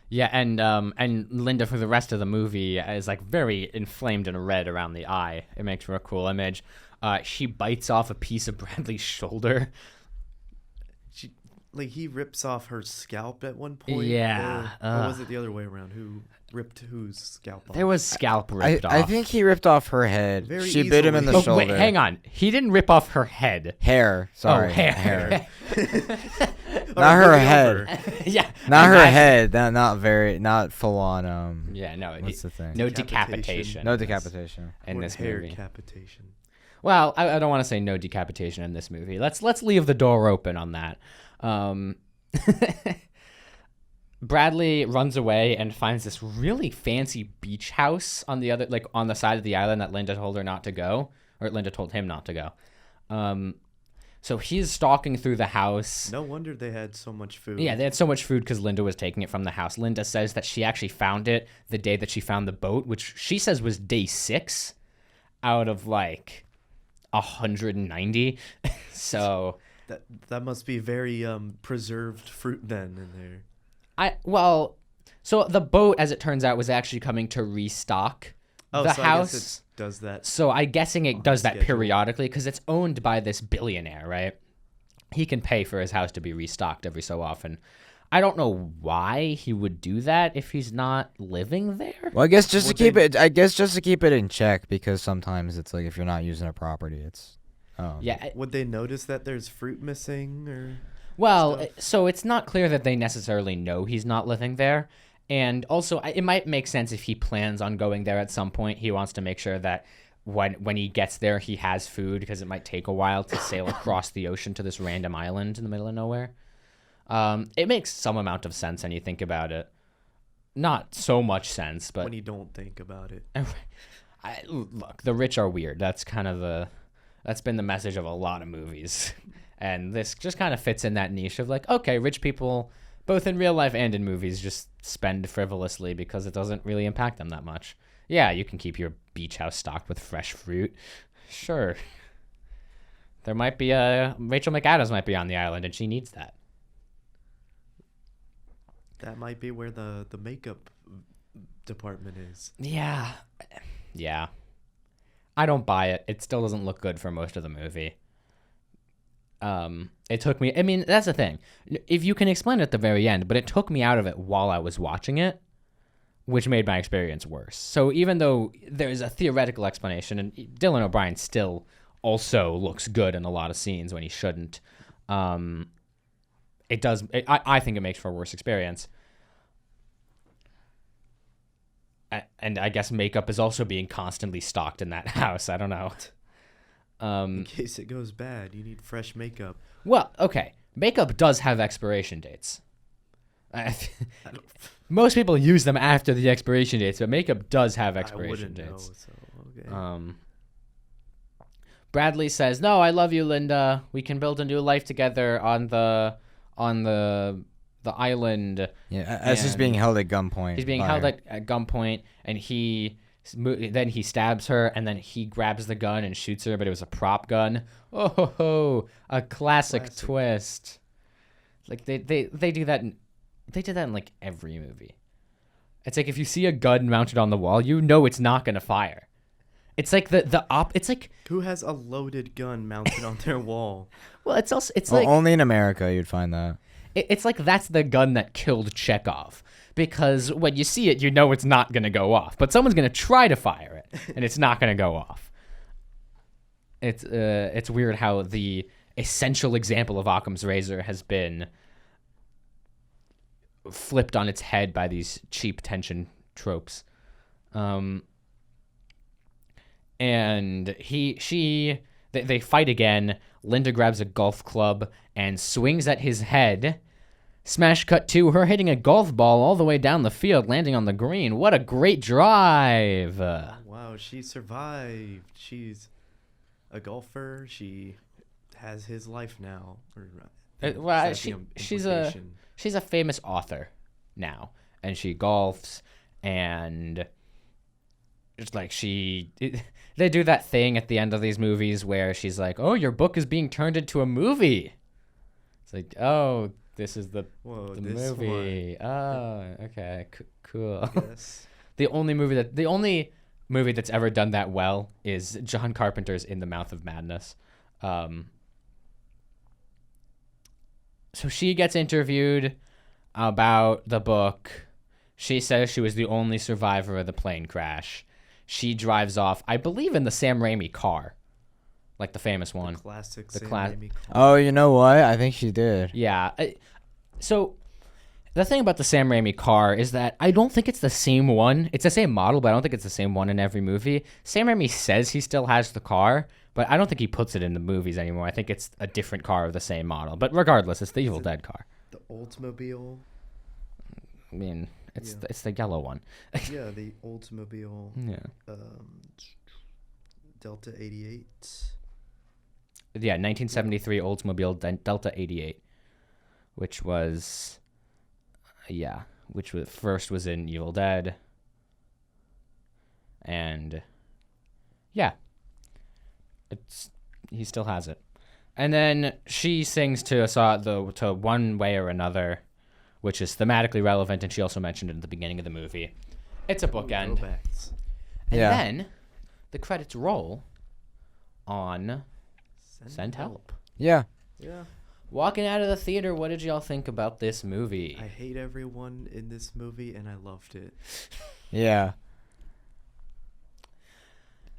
Yeah, and Linda for the rest of the movie is like very inflamed and red around the eye. It makes for a cool image. She bites off a piece of Bradley's shoulder. He rips off her scalp at one point. Yeah. Or was it the other way around? Who ripped whose scalp off? There was scalp ripped off. I think he ripped off her head. Very she bit him in the Oh, shoulder. wait, hang on. He didn't rip off her head. Hair. Sorry. Oh, hair. Not her head. Yeah. Not her head. Not full on. Yeah, no. What's the thing? No decapitation. No decapitation. In this hair movie. decapitation. Well, I don't want to say no decapitation in this movie. Let's leave the door open on that. Bradley runs away and finds this really fancy beach house on the side of the island that Linda told her not to go, or Linda told him not to go. So he's stalking through the house. No wonder they had so much food. Yeah, they had so much food because Linda was taking it from the house. Linda says that she actually found it the day that she found the boat, which she says was day 6 out of like 190. So that must be very preserved fruit then in there. So the boat, as it turns out, was actually coming to restock the so house. I guess it does that. So I'm guessing it does that schedule. periodically because it's owned by this billionaire, right? He can pay for his house to be restocked every so often. I don't know why he would do that if he's not living there. Well, I guess just to keep it in check, because sometimes it's like if you're not using a property, it's. Yeah. Would they notice that there's fruit missing or? Well, stuff? so it's not clear that they necessarily know he's not living there. And also, it might make sense if he plans on going there at some point. He wants to make sure that when he gets there, he has food, because it might take a while to sail across the ocean to this random island in the middle of nowhere. It makes some amount of sense when you think about it. Not so much sense, but... When you don't think about it. Look, the rich are weird. That's kind of that's been the message of a lot of movies. And this just kind of fits in that niche of like, okay, rich people, both in real life and in movies, just spend frivolously because it doesn't really impact them that much. Yeah, you can keep your beach house stocked with fresh fruit. Sure. There might be Rachel McAdams might be on the island and she needs that. That might be where the makeup department is. Yeah. I don't buy it. It still doesn't look good for most of the movie. It took me, I mean, that's the thing. If you can explain it at the very end, but it took me out of it while I was watching it, which made my experience worse. So even though there's a theoretical explanation, and Dylan O'Brien still also looks good in a lot of scenes when he shouldn't, It does. I think it makes for a worse experience. And I guess makeup is also being constantly stocked in that house. I don't know. In case it goes bad, you need fresh makeup. Well, okay. Makeup does have expiration dates. I don't, Most people use them after the expiration dates, but makeup does have I expiration wouldn't know, dates. so okay. Bradley says, "No, I love you, Linda. We can build a new life together on the island." Yeah, as he's being held at gunpoint. He's being held at gunpoint, and then he stabs her, and then he grabs the gun and shoots her, but it was a prop gun. Oh, ho, ho, a classic twist. Like they do that. They did that in like every movie. It's like if you see a gun mounted on the wall, you know it's not gonna fire. It's like It's like, who has a loaded gun mounted on their wall? well, it's also Well, only in America you'd find that. It's like that's the gun that killed Chekhov, because when you see it, you know it's not gonna go off, but someone's gonna try to fire it, and it's not gonna go off. It's weird how the essential example of Occam's razor has been flipped on its head by these cheap tension tropes. And they fight again. Linda grabs a golf club and swings at his head. Smash cut to her hitting a golf ball all the way down the field, landing on the green. What a great drive. Wow, she survived. She's a golfer. She has his life now. Well, she's a famous author now, and she golfs, and it's like they do that thing at the end of these movies where she's like, "Oh, your book is being turned into a movie." It's like, "Oh, this is the movie." One. Oh, okay, cool. Yes. The only movie that's ever done that well is John Carpenter's In the Mouth of Madness. So she gets interviewed about the book. She says she was the only survivor of the plane crash. She drives off, I believe, in the Sam Raimi car, like the famous one. The classic Sam Raimi car. Oh, you know what? I think she did. Yeah. So the thing about the Sam Raimi car is that I don't think it's the same one. It's the same model, but I don't think it's the same one in every movie. Sam Raimi says he still has the car, but I don't think he puts it in the movies anymore. I think it's a different car of the same model. But regardless, it's the Evil Dead car. The Oldsmobile. I mean, it's the yellow one. Yeah, the Oldsmobile. Yeah. Delta 88. Yeah, 1973 Oldsmobile Delta 88, which was first was in Evil Dead. And yeah. He still has it. And then she sings to One Way or Another, which is thematically relevant, and she also mentioned it at the beginning of the movie. It's a bookend. Throwbacks. And then the credits roll on Send Help. Yeah. Yeah. Walking out of the theater, what did y'all think about this movie? I hate everyone in this movie, and I loved it. Yeah.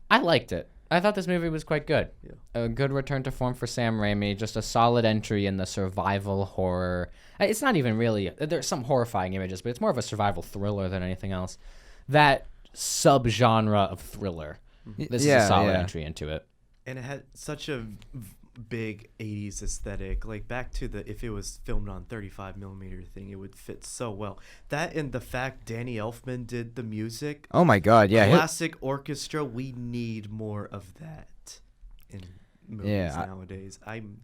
I liked it. I thought this movie was quite good. Yeah. A good return to form for Sam Raimi. Just a solid entry in the survival horror. It's not even really... There's some horrifying images, but it's more of a survival thriller than anything else. That subgenre of thriller. This is a solid entry into it. And it had such a big 80s aesthetic. Like, back to if it was filmed on 35mm thing, it would fit so well. That and the fact Danny Elfman did the music. Oh my God, yeah. Classic orchestra. We need more of that in movies nowadays. I'm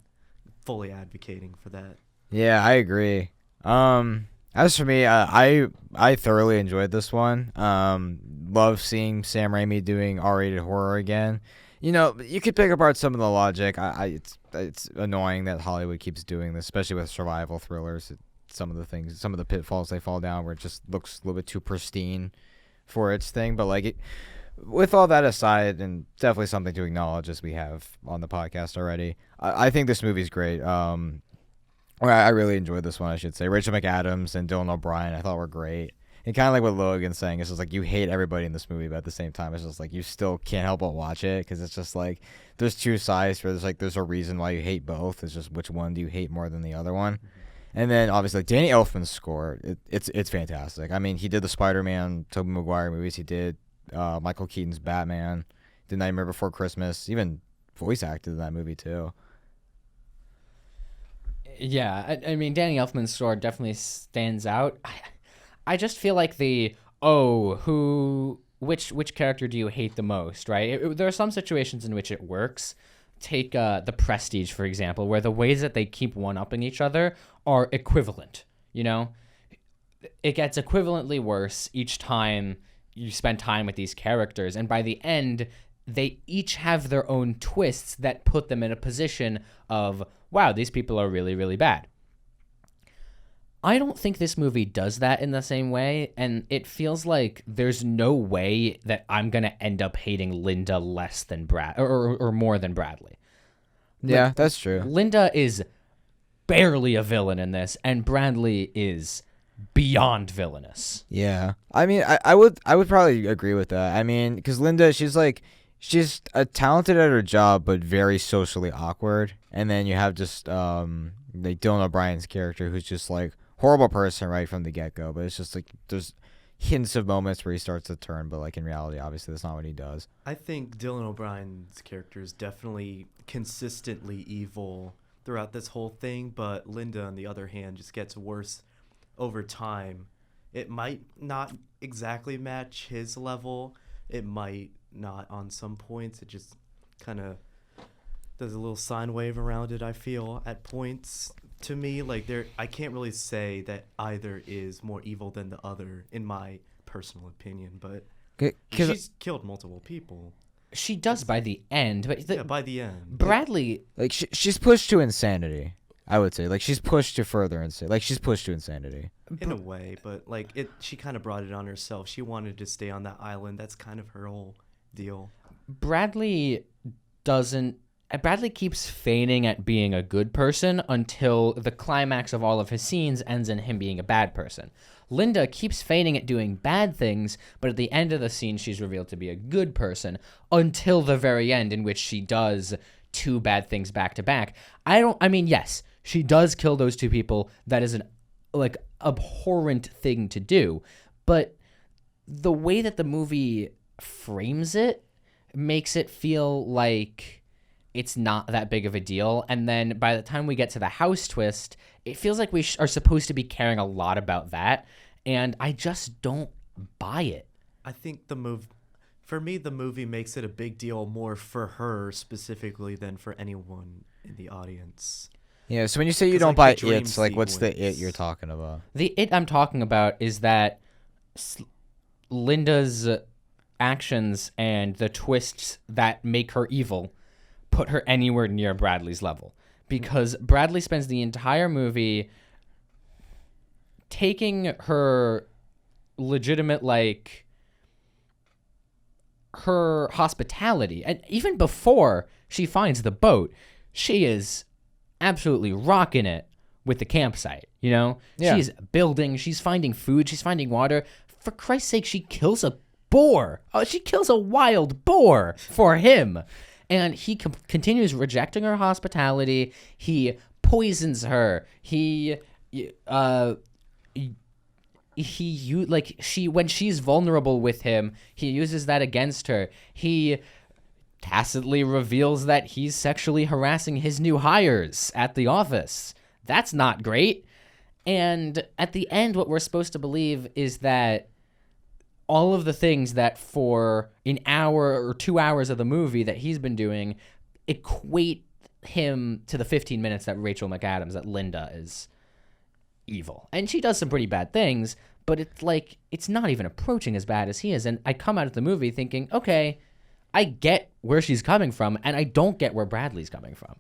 fully advocating for that. Yeah, I agree. As for me, I thoroughly enjoyed this one. Love seeing Sam Raimi doing R-rated horror again. You know, you could pick apart some of the logic. It's annoying that Hollywood keeps doing this, especially with survival thrillers. Some of the pitfalls they fall down, where it just looks a little bit too pristine for its thing. But with all that aside, and definitely something to acknowledge as we have on the podcast already, I think this movie's great. I really enjoyed this one, I should say. Rachel McAdams and Dylan O'Brien, I thought were great. And kind of like what Logan's saying, it's just like you hate everybody in this movie, but at the same time, it's just like you still can't help but watch it because it's just like there's two sides where there's a reason why you hate both. It's just which one do you hate more than the other one. And then obviously like, Danny Elfman's score, it's fantastic. I mean, he did the Spider-Man, Tobey Maguire movies. He did Michael Keaton's Batman, did Nightmare Before Christmas, even voice acted in that movie too. Yeah, I mean, Danny Elfman's score definitely stands out. I just feel like which character do you hate the most, right? There are some situations in which it works. Take The Prestige, for example, where the ways that they keep one-upping each other are equivalent, you know? It gets equivalently worse each time you spend time with these characters, and by the end, they each have their own twists that put them in a position of, wow, these people are really, really bad. I don't think this movie does that in the same way, and it feels like there's no way that I'm going to end up hating Linda less than Brad or more than Bradley. Yeah, that's true. Linda is barely a villain in this, and Bradley is beyond villainous. Yeah. I mean, I would probably agree with that. I mean, because Linda, she's talented at her job, but very socially awkward. And then you have just like Dylan O'Brien's character, who's just like horrible person right from the get-go, but it's just like there's hints of moments where he starts to turn, but like in reality, obviously that's not what he does. I think Dylan O'Brien's character is definitely consistently evil throughout this whole thing, but Linda, on the other hand, just gets worse over time. It might not exactly match his level. It might not on some points. It just kind of does a little sine wave around it, I feel, at points. To me, like, I can't really say that either is more evil than the other, in my personal opinion, but she's killed multiple people. She does by the end, but by the end. Bradley... Like, she's pushed to insanity, I would say. Like, she's pushed to further insanity. Like, she's pushed to insanity. In a way, but, like, she kind of brought it on herself. She wanted to stay on that island. That's kind of her whole deal. Bradley keeps feigning at being a good person until the climax of all of his scenes ends in him being a bad person. Linda keeps feigning at doing bad things, but at the end of the scene, she's revealed to be a good person until the very end, in which she does two bad things back to back. Yes, she does kill those two people. That is an, like, abhorrent thing to do, but the way that the movie frames it makes it feel like it's not that big of a deal. And then by the time we get to the house twist, it feels like we are supposed to be caring a lot about that. And I just don't buy it. I think the movie makes it a big deal more for her specifically than for anyone in the audience. Yeah, so when you say you don't buy it, like, what's the it you're talking about? The it I'm talking about is that Linda's actions and the twists that make her evil put her anywhere near Bradley's level, because Bradley spends the entire movie taking her legitimate, like, her hospitality, and even before she finds the boat, she is absolutely rocking it with the campsite, you know? Yeah. She's building, she's finding food, she's finding water. For Christ's sake, she kills a boar. Oh, she kills a wild boar for him. And he continues rejecting her hospitality. He poisons her. When she's vulnerable with him, he uses that against her. He tacitly reveals that he's sexually harassing his new hires at the office. That's not great. And at the end, what we're supposed to believe is that all of the things that for an hour or 2 hours of the movie that he's been doing equate him to the 15 minutes that Rachel McAdams, that Linda, is evil. And she does some pretty bad things, but it's like, it's not even approaching as bad as he is. And I come out of the movie thinking, okay, I get where she's coming from, and I don't get where Bradley's coming from.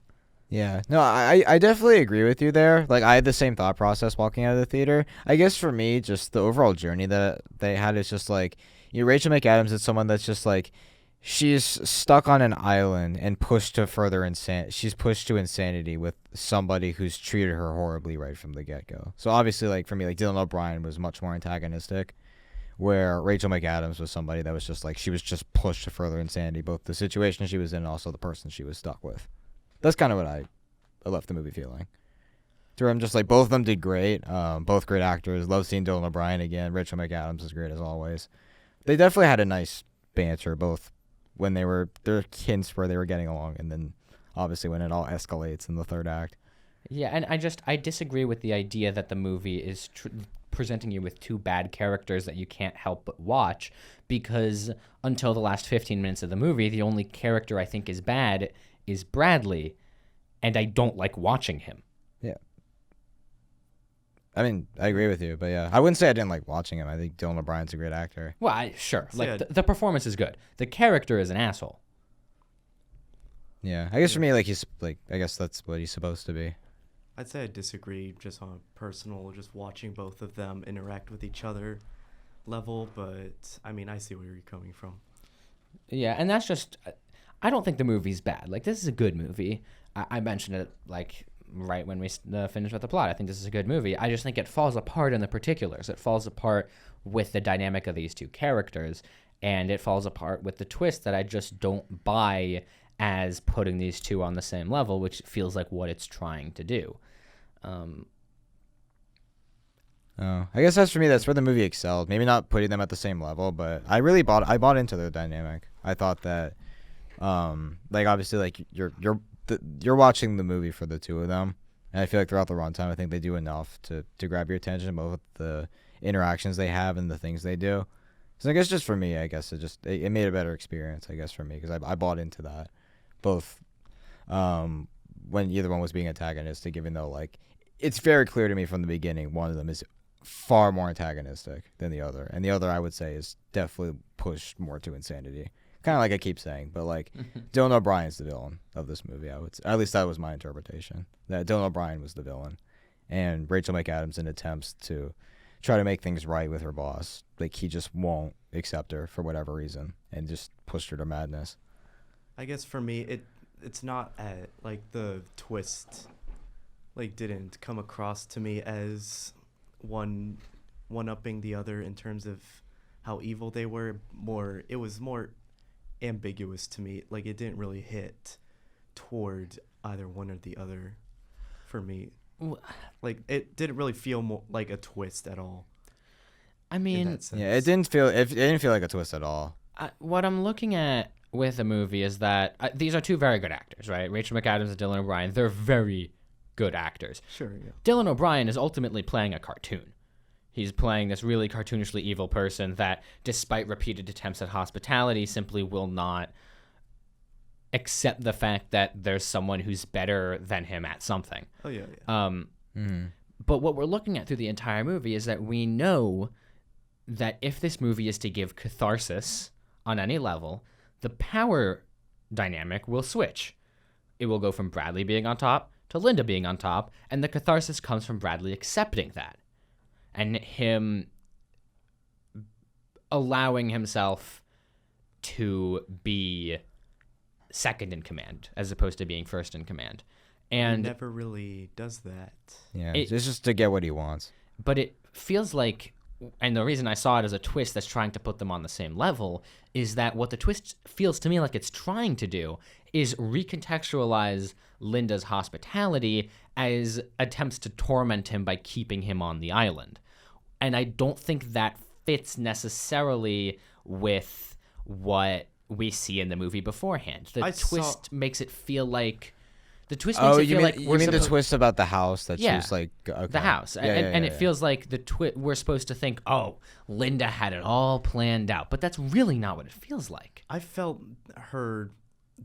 Yeah, no, I definitely agree with you there. Like, I had the same thought process walking out of the theater. I guess for me, just the overall journey that they had is just like, Rachel McAdams is someone that's just like, she's stuck on an island and pushed to further she's pushed to insanity with somebody who's treated her horribly right from the get-go. So obviously, like, for me, like, Dylan O'Brien was much more antagonistic. where Rachel McAdams was somebody that was just like, she was just pushed to further insanity, both the situation she was in and also the person she was stuck with. That's kind of what I left the movie feeling. Where I'm just like, both of them did great. Both great actors. Love seeing Dylan O'Brien again. Rachel McAdams is great as always. They definitely had a nice banter, both when they were their hints where they were getting along, and then obviously when it all escalates in the third act. Yeah, and I disagree with the idea that the movie is presenting you with two bad characters that you can't help but watch, because until the last 15 minutes of the movie, the only character I think is bad is Bradley, and I don't like watching him. Yeah. I mean, I agree with you, but yeah, I wouldn't say I didn't like watching him. I think Dylan O'Brien's a great actor. Well, sure. So Like, yeah. the performance is good. The character is an asshole. Yeah, I guess for me, like, he's like, I guess that's what he's supposed to be. I'd say I disagree just on a personal, just watching both of them interact with each other level, but I mean, I see where you're coming from. Yeah, and that's just... I don't think the movie's bad. Like, this is a good movie. I mentioned it, like, right when we finished with the plot. I think this is a good movie. I just think it falls apart in the particulars. It falls apart with the dynamic of these two characters, and it falls apart with the twist that I just don't buy as putting these two on the same level, which feels like what it's trying to do. Oh, I guess that's for me. That's where the movie excelled. Maybe not putting them at the same level, but I bought into their dynamic. I thought that, like, obviously, like, you're watching the movie for the two of them, and I feel like throughout the runtime, I think they do enough to grab your attention, both with the interactions they have and the things they do. So I guess just for me, I guess it made a better experience, I guess, for me, because I bought into that, both when either one was being antagonistic, even though, like, it's very clear to me from the beginning one of them is far more antagonistic than the other, and the other, I would say, is definitely pushed more to insanity. Kind of like I keep saying, but, like, Dylan O'Brien's the villain of this movie, I would say. At least that was my interpretation, that Dylan O'Brien was the villain, and Rachel McAdams, in attempts to try to make things right with her boss, like, he just won't accept her for whatever reason and just pushed her to madness. I guess for me, it's not like the twist, like, didn't come across to me as one upping the other in terms of how evil they were. It was more ambiguous to me. Like, it didn't really hit toward either one or the other for me. Like, it didn't really feel more like a twist at all. I In mean, that sense. Yeah, it didn't feel like a twist at all. what I'm looking at with the movie is that these are two very good actors, right? Rachel McAdams and Dylan O'Brien. They're very good actors. Sure, yeah. Dylan O'Brien is ultimately playing a cartoon. He's playing this really cartoonishly evil person that, despite repeated attempts at hospitality, simply will not accept the fact that there's someone who's better than him at something. Oh, yeah, yeah. But what we're looking at through the entire movie is that we know that if this movie is to give catharsis on any level, the power dynamic will switch. It will go from Bradley being on top to Linda being on top, and the catharsis comes from Bradley accepting that and him allowing himself to be second in command as opposed to being first in command. And He never really does that. Yeah, it's just to get what he wants. but it feels like, and the reason I saw it as a twist that's trying to put them on the same level is that what the twist feels to me like it's trying to do is recontextualize Linda's hospitality as attempts to torment him by keeping him on the island. And I don't think that fits necessarily with what we see in the movie beforehand. The twist makes it feel like... The twist makes it feel like you mean the twist about the house that Yeah, she was like, okay. the house. And it feels like we're supposed to think, oh, Linda had it all planned out. But that's really not what it feels like. I felt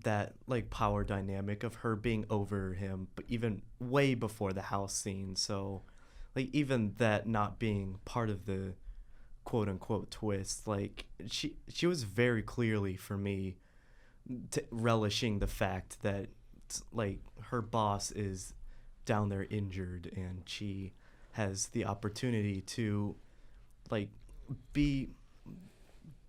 that, like, power dynamic of her being over him, but even way before the house scene. So, like, even that not being part of the quote unquote twist, like, she was very clearly, for me, relishing the fact that, like, her boss is down there injured and she has the opportunity to, like, be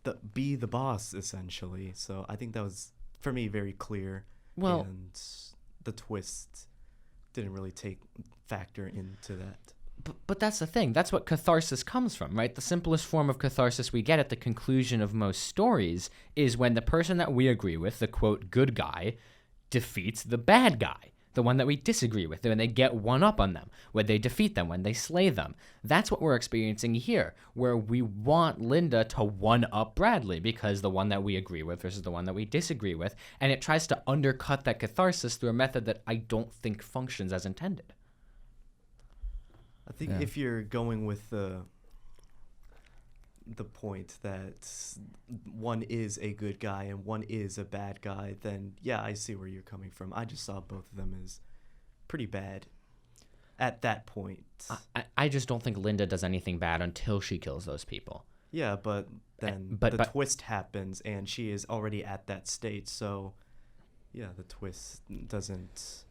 the boss, essentially. So I think that was, for me, very clear. Well, and the twist didn't really factor into that. But that's the thing. That's what catharsis comes from, right? The simplest form of catharsis we get at the conclusion of most stories is when the person that we agree with, the quote good guy, defeats the bad guy, the one that we disagree with, when they get one up on them, when they defeat them, when they slay them. That's what we're experiencing here, where we want Linda to one up Bradley because the one that we agree with versus the one that we disagree with, and it tries to undercut that catharsis through a method that I don't think functions as intended. I think if you're going with the point that one is a good guy and one is a bad guy, then yeah, I see where you're coming from. I just saw both of them as pretty bad at that point. I just don't think Linda does anything bad until she kills those people. Yeah, but then the twist happens and she is already at that state, so yeah, the twist doesn't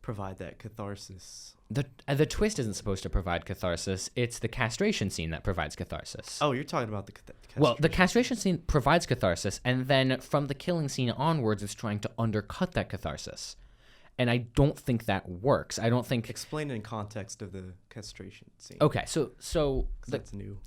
provide that catharsis. The twist isn't supposed to provide catharsis. It's the castration scene that provides catharsis. Oh, you're talking about the castration. Well, the castration scene provides catharsis, and then from the killing scene onwards, it's trying to undercut that catharsis. And I don't think that works. I don't think... Explain it in context of the castration scene. Okay, so that's new.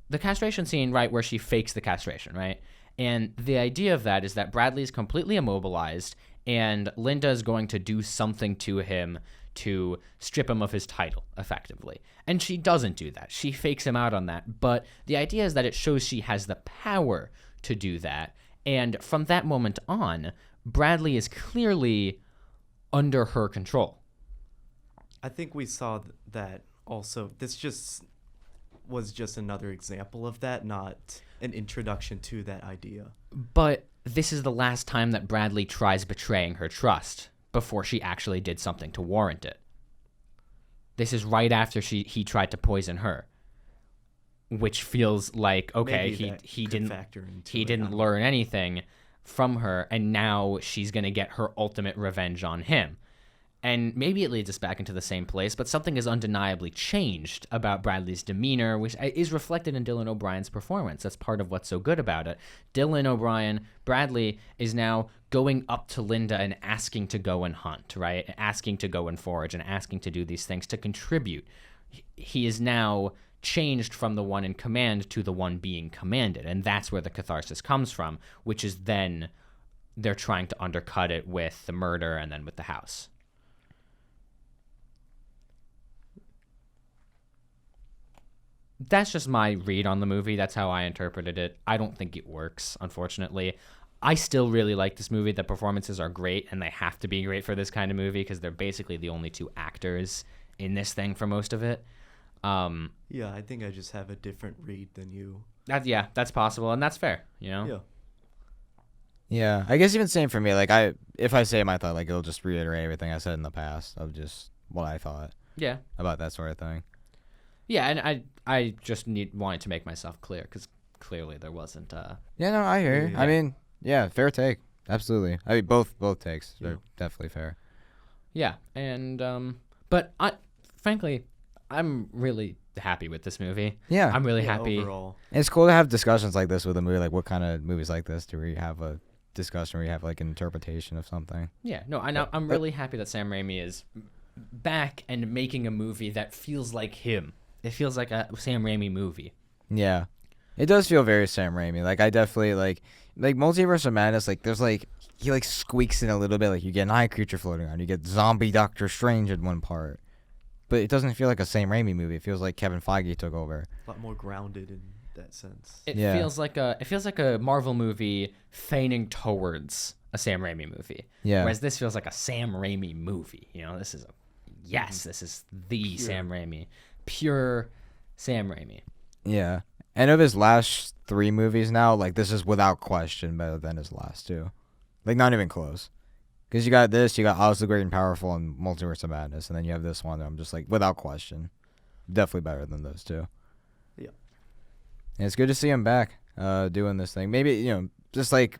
The castration scene, right, where she fakes the castration, right? And the idea of that is that Bradley's completely immobilized, and Linda is going to do something to him to strip him of his title, effectively. And she doesn't do that. She fakes him out on that. But the idea is that it shows she has the power to do that. And from that moment on, Bradley is clearly under her control. I think we saw that also. This was just another example of that, not an introduction to that idea. But this is the last time that Bradley tries betraying her trust before she actually did something to warrant it. This is right after he tried to poison her, which feels like, okay, he didn't learn anything from her, and now she's going to get her ultimate revenge on him. And maybe it leads us back into the same place, but something has undeniably changed about Bradley's demeanor, which is reflected in Dylan O'Brien's performance. That's part of what's so good about it. Bradley is now going up to Linda and asking to go and hunt, right? Asking to go and forage and asking to do these things to contribute. He is now changed from the one in command to the one being commanded, and that's where the catharsis comes from, which is then they're trying to undercut it with the murder and then with the house. That's just my read on the movie. That's how I interpreted it. I don't think it works, unfortunately. I still really like this movie. The performances are great, and they have to be great for this kind of movie because they're basically the only two actors in this thing for most of it. Yeah, I think I just have a different read than you. That's possible, and that's fair, you know? Yeah. Yeah, I guess even same for me. Like, if I say my thought, like, it'll just reiterate everything I said in the past of just what I thought. Yeah. About that sort of thing. Yeah, and I just wanted to make myself clear because clearly there wasn't. Yeah, no, I hear you. Yeah. I mean, yeah, fair take. Absolutely. I mean, both takes are definitely fair. Yeah, and but frankly, I'm really happy with this movie. Yeah, I'm really happy. Overall. And it's cool to have discussions like this with a movie. Like, what kind of movies like this do we have a discussion where you have like an interpretation of something? Yeah, no, I'm really happy that Sam Raimi is back and making a movie that feels like him. It feels like a Sam Raimi movie. Yeah. It does feel very Sam Raimi. Like, I definitely, like Multiverse of Madness, like, there's, like, he, like, squeaks in a little bit. Like, you get an eye creature floating around. You get zombie Doctor Strange in one part. But it doesn't feel like a Sam Raimi movie. It feels like Kevin Feige took over. A lot more grounded in that sense. It feels like a Marvel movie feigning towards a Sam Raimi movie. Yeah. Whereas this feels like a Sam Raimi movie. You know, this is the Sam Raimi. Pure Sam Raimi. Yeah. And of his last 3 movies now, like, this is without question better than his last 2. Like, not even close. Because you got this, you got Oz the Great and Powerful and Multiverse of Madness, and then you have this one that I'm just like, without question, definitely better than those 2. Yeah. And it's good to see him back doing this thing. Maybe, you know, just like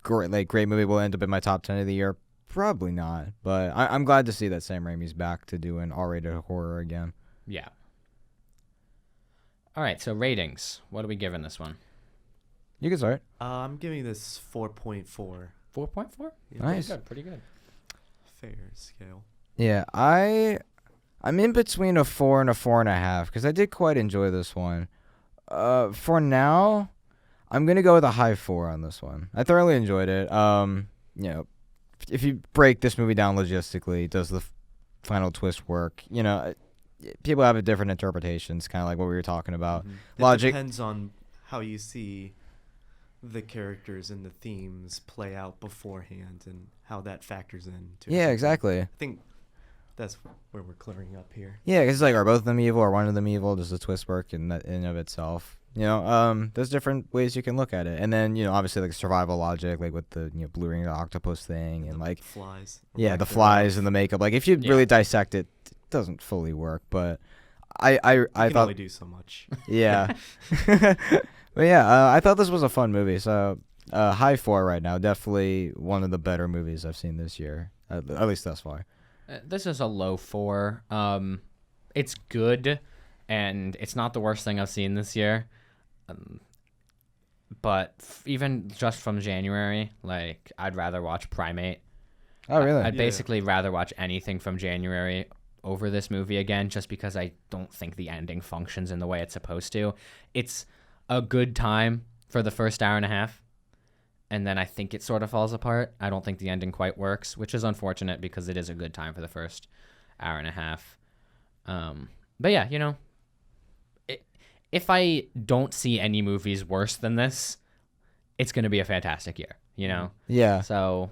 great movie will end up in my top 10 of the year. Probably not. But I'm glad to see that Sam Raimi's back to doing R-rated horror again. Yeah. All right, so ratings. What are we giving this one? You can start. I'm giving this 4.4. 4.4? Yeah. Nice. Pretty good. Fair scale. Yeah, I I'm in between a 4 and a 4.5 because I did quite enjoy this one. For now, I'm gonna go with a high 4 on this one. I thoroughly enjoyed it. You know, if you break this movie down logistically, does the final twist work? You know, people have different interpretations, kind of like what we were talking about. It Logic depends on how you see the characters and the themes play out beforehand and how that factors in. Yeah, exactly. I think that's where we're clearing up here. Yeah, because it's like, are both of them evil or one of them evil? Does the twist work in and of itself? You know, there's different ways you can look at it. And then, you know, obviously like survival logic, like with the, you know, blue ring octopus thing and like Flies. yeah, the flies and the makeup. Like if you really dissect it, it doesn't fully work. But I You can thought only do so much. yeah. But yeah, I thought this was a fun movie. So high 4 right now. Definitely one of the better movies I've seen this year, at least thus far. This is a low 4. It's good, and it's not the worst thing I've seen this year. But even just from January, like, I'd rather watch Primate. Oh, really? I'd basically rather watch anything from January over this movie again, just because I don't think the ending functions in the way it's supposed to. It's a good time for the first hour and a half, and then I think it sort of falls apart. I don't think the ending quite works, which is unfortunate because it is a good time for the first hour and a half. But yeah, you know, if I don't see any movies worse than this, it's going to be a fantastic year, you know? Yeah. So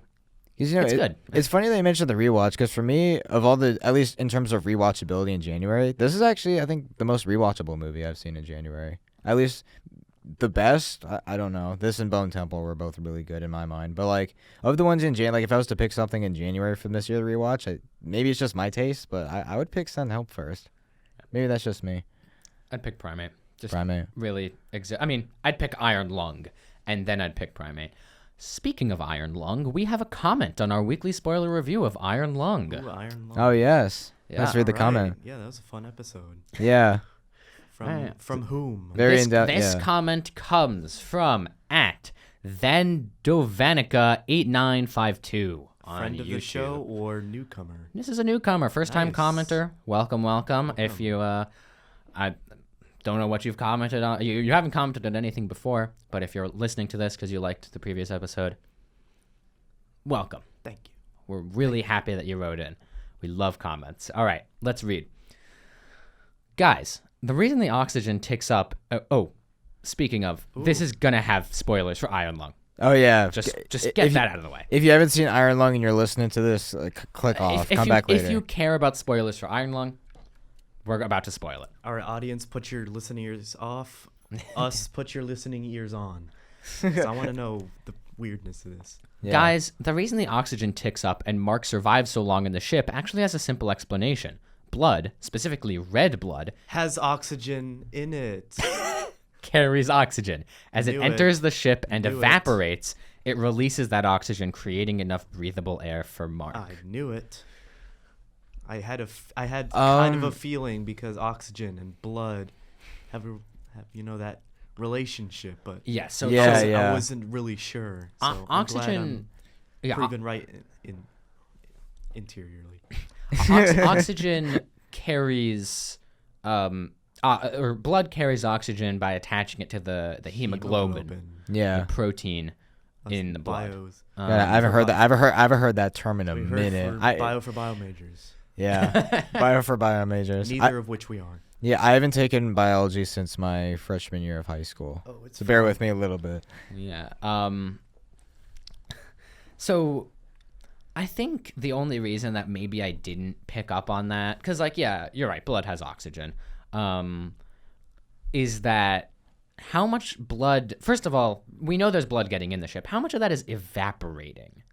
'Cause, you know, it's good. It's funny that you mentioned the rewatch because for me, of all the, at least in terms of rewatchability in January, this is actually, I think, the most rewatchable movie I've seen in January. At least the best. I don't know. This and Bone Temple were both really good in my mind. But like of the ones in January, like if I was to pick something in January from this year to rewatch, maybe it's just my taste, but I would pick Send Help first. Maybe that's just me. I'd pick Primate. Just Primate. really I mean, I'd pick Iron Lung, and then I'd pick Primate. Speaking of Iron Lung, we have a comment on our weekly spoiler review of Iron Lung. Ooh, Iron Lung. Oh yes. Yeah. Let's read the Right. comment. Yeah, that was a fun episode. Yeah. From whom? Very This, in depth. this Yeah. comment comes from @thendovanika8952 on Friend of YouTube. the show or newcomer? This is a newcomer, first-time Nice. commenter. Welcome. If you, I don't know what you've commented on. You haven't commented on anything before, but if you're listening to this because you liked the previous episode, welcome. Thank you. We're really happy that you wrote in. We love comments. All right, let's read. Guys, the reason the oxygen ticks up... speaking of, this is going to have spoilers for Iron Lung. Oh yeah. Just If get you- that out of the way. If you haven't seen Iron Lung and you're listening to this, click off. Come back later. If you care about spoilers for Iron Lung, we're about to spoil it. Our audience, put your listening ears off. Us, put your listening ears on. 'Cause I want to know the weirdness of this. Yeah. Guys, the reason the oxygen ticks up and Mark survives so long in the ship actually has a simple explanation. Blood, specifically red blood, Has oxygen in it. carries oxygen. As it Knew it. enters the ship and Knew it. evaporates, it releases that oxygen, creating enough breathable air for Mark. I knew it. I had kind of a Um, feeling because oxygen and blood have you know that relationship, but Yeah, so Yeah, so- yeah. I wasn't really sure. So I'm glad oxygen... I'm Yeah, proven right in interiorly. oxygen carries... or blood carries oxygen by attaching it to the hemoglobin, Yeah. the protein Us in the blood. bios. Yeah, I haven't heard that. I haven't heard that term in a We heard minute. for bio majors. Yeah, bio for bio majors. Neither of which we are. Yeah, I haven't taken biology since my freshman year of high school. Oh, it's So bear with me a little bit. Yeah. So I think the only reason that maybe I didn't pick up on that, because like, yeah, you're right, blood has oxygen, is that how much blood, first of all, we know there's blood getting in the ship. How much of that is evaporating?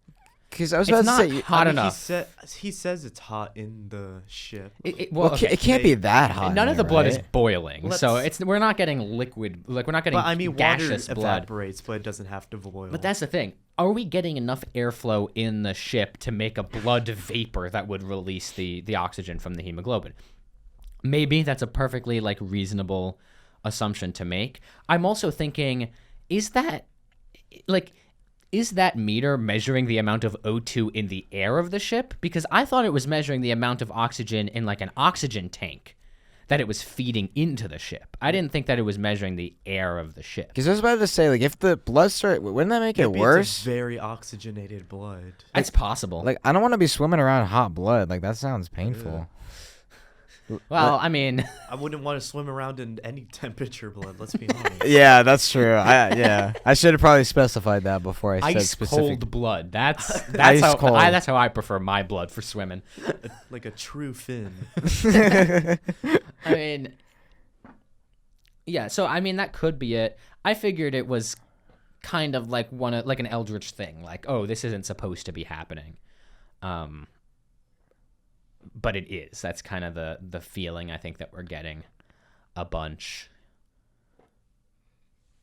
Because I was It's about not to say, hot I mean, enough. He says it's hot in the ship. well, okay, it can't be that hot. none in of the there, blood is right? boiling, so Let's- we're not getting liquid, like we're not getting But I mean, water gaseous blood. evaporates, but it doesn't have to boil. But that's the thing. Are we getting enough airflow in the ship to make a blood vapor that would release the oxygen from the hemoglobin? Maybe that's a perfectly like reasonable assumption to make. I'm also thinking, is that like is that meter measuring the amount of O2 in the air of the ship? Because I thought it was measuring the amount of oxygen in like an oxygen tank that it was feeding into the ship. I didn't think that it was measuring the air of the ship. Because I was about to say, like, if the blood started, wouldn't that make it Maybe worse? It's a very oxygenated blood. It's possible. Like, I don't want to be swimming around hot blood. Like, that sounds painful. well, I mean, I wouldn't want to swim around in any temperature blood. Let's be honest. Yeah, that's true. I should have probably specified that before I said ice specific. cold blood. That's Ice how cold. that's how I prefer my blood for swimming. Like a true Finn. I mean, yeah. So I mean, that could be it. I figured it was kind of like like an eldritch thing. Like, oh, this isn't supposed to be happening. But it is. That's kind of the feeling I think that we're getting a bunch.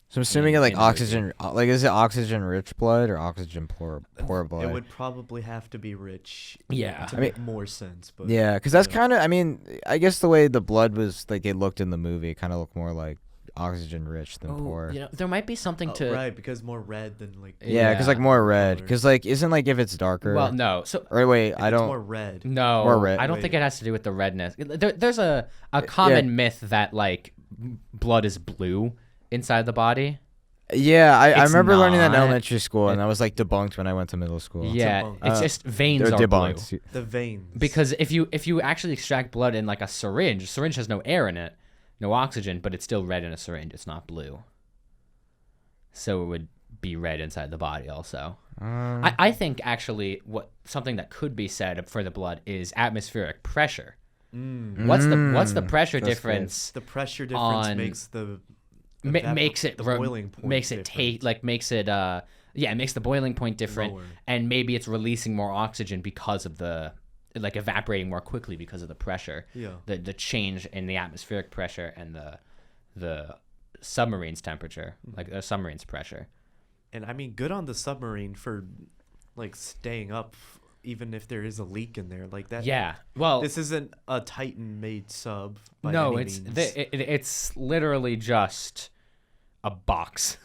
So I'm assuming like in oxygen, like is it oxygen rich blood or oxygen poor blood? It would probably have to be rich. Yeah. To I make more sense. But Yeah, because that's you know. kind of, I mean, I guess the way the blood was, like, it looked in the movie, it kind of looked more like oxygen rich than poor. You know, there might be something to. Right, because more red than like. Yeah, because, like, more red. Because, like, isn't, like, if it's darker. Well, no. So Or wait, If I it's don't. more red. no, Or red. I don't Wait. think it has to do with the redness. There's a common myth that like blood is blue inside the body. Yeah, I It's remember learning that in not. elementary school, and that was, like, debunked when I went to middle school. Yeah, debunked. it's just veins They're are debunked. blue. The veins. Because if you actually extract blood in like a syringe has no air in it, no oxygen, but it's still red in a syringe. It's not blue. So it would be red inside the body also. I think actually something that could be said for the blood is atmospheric pressure. What's the pressure That's difference? the pressure difference on- makes the Makes it the boiling point makes it different. it makes the boiling point different, Lower. and maybe it's releasing more oxygen because of the like evaporating more quickly because of the pressure. Yeah. The change in the atmospheric pressure and the submarine's temperature, like the submarine's pressure. And I mean, good on the submarine for like staying up even if there is a leak in there like that. Yeah. Well, This isn't a Titan-made sub by no, any it's means. it's literally just a box.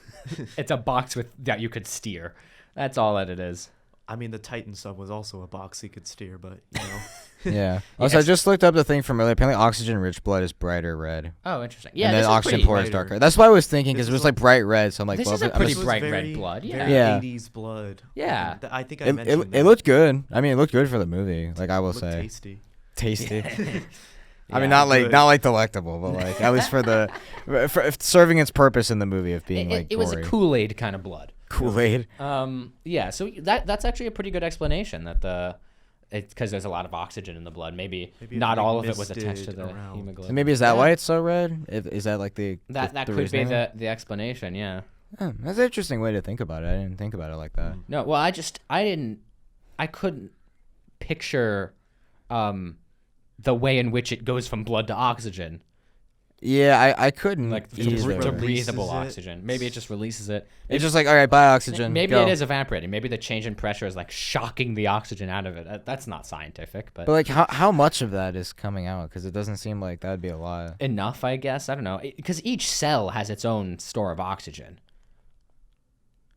It's a box that you could steer. That's all that it is. I mean, the Titan sub was also a box he could steer, but you know. Yeah. Also, I just looked up the thing from earlier. Apparently, oxygen-rich blood is brighter red. Oh, interesting. Yeah, and then this is oxygen pretty, poor is lighter. darker. That's what I was thinking, because This it is was like bright red. So I'm like, This well, is a I'm pretty ass- bright was red blood, Very yeah. 80s blood. Yeah. And I think I It, mentioned it that. looked good. I mean, it looked good for the movie. Like I will Looked say, tasty. tasty. I Yeah, mean, not good. like delectable, but like at least for serving its purpose in the movie of being like it was a gory. Kool-Aid kind of blood. Kool-Aid. Yeah, so that's actually a pretty good explanation that it's because there's a lot of oxygen in the blood. Maybe it, not like, all of it was attached to misted the around. hemoglobin. And maybe is that Yeah. why it's so red? Is that like the that the could be reasoning? the explanation? Yeah. Oh, that's an interesting way to think about it. I didn't think about it like that. No, well, I couldn't picture the way in which it goes from blood to oxygen, Yeah, I couldn't like to, either. to Releases breathable it. oxygen. Maybe it just releases it. It's just like, all right, buy oxygen. Maybe go. it is evaporating. Maybe the change in pressure is like shocking the oxygen out of it. That's not scientific, but But like, how much of that is coming out? Because it doesn't seem like that would be a lot. enough, I guess. I don't know, because each cell has its own store of oxygen.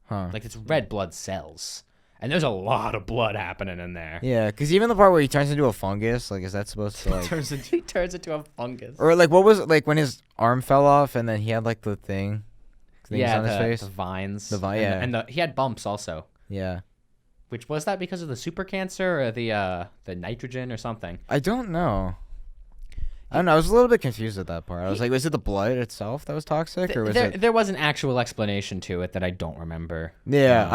Huh. Like it's red blood cells, and there's a lot of blood happening in there. Yeah, because even the part where he turns into a fungus, like, is that supposed to like, Turns into He turns into a fungus. or like, what was it like when his arm fell off and then he had like the things on his face? the vines. The vine, yeah. and he had bumps also. Yeah, Which was that because of the super cancer or the nitrogen or something? I don't know. I don't know. I was a little bit confused at that part. I was like, was it the blood itself that was toxic, or was it? There was an actual explanation to it that I don't remember. Yeah,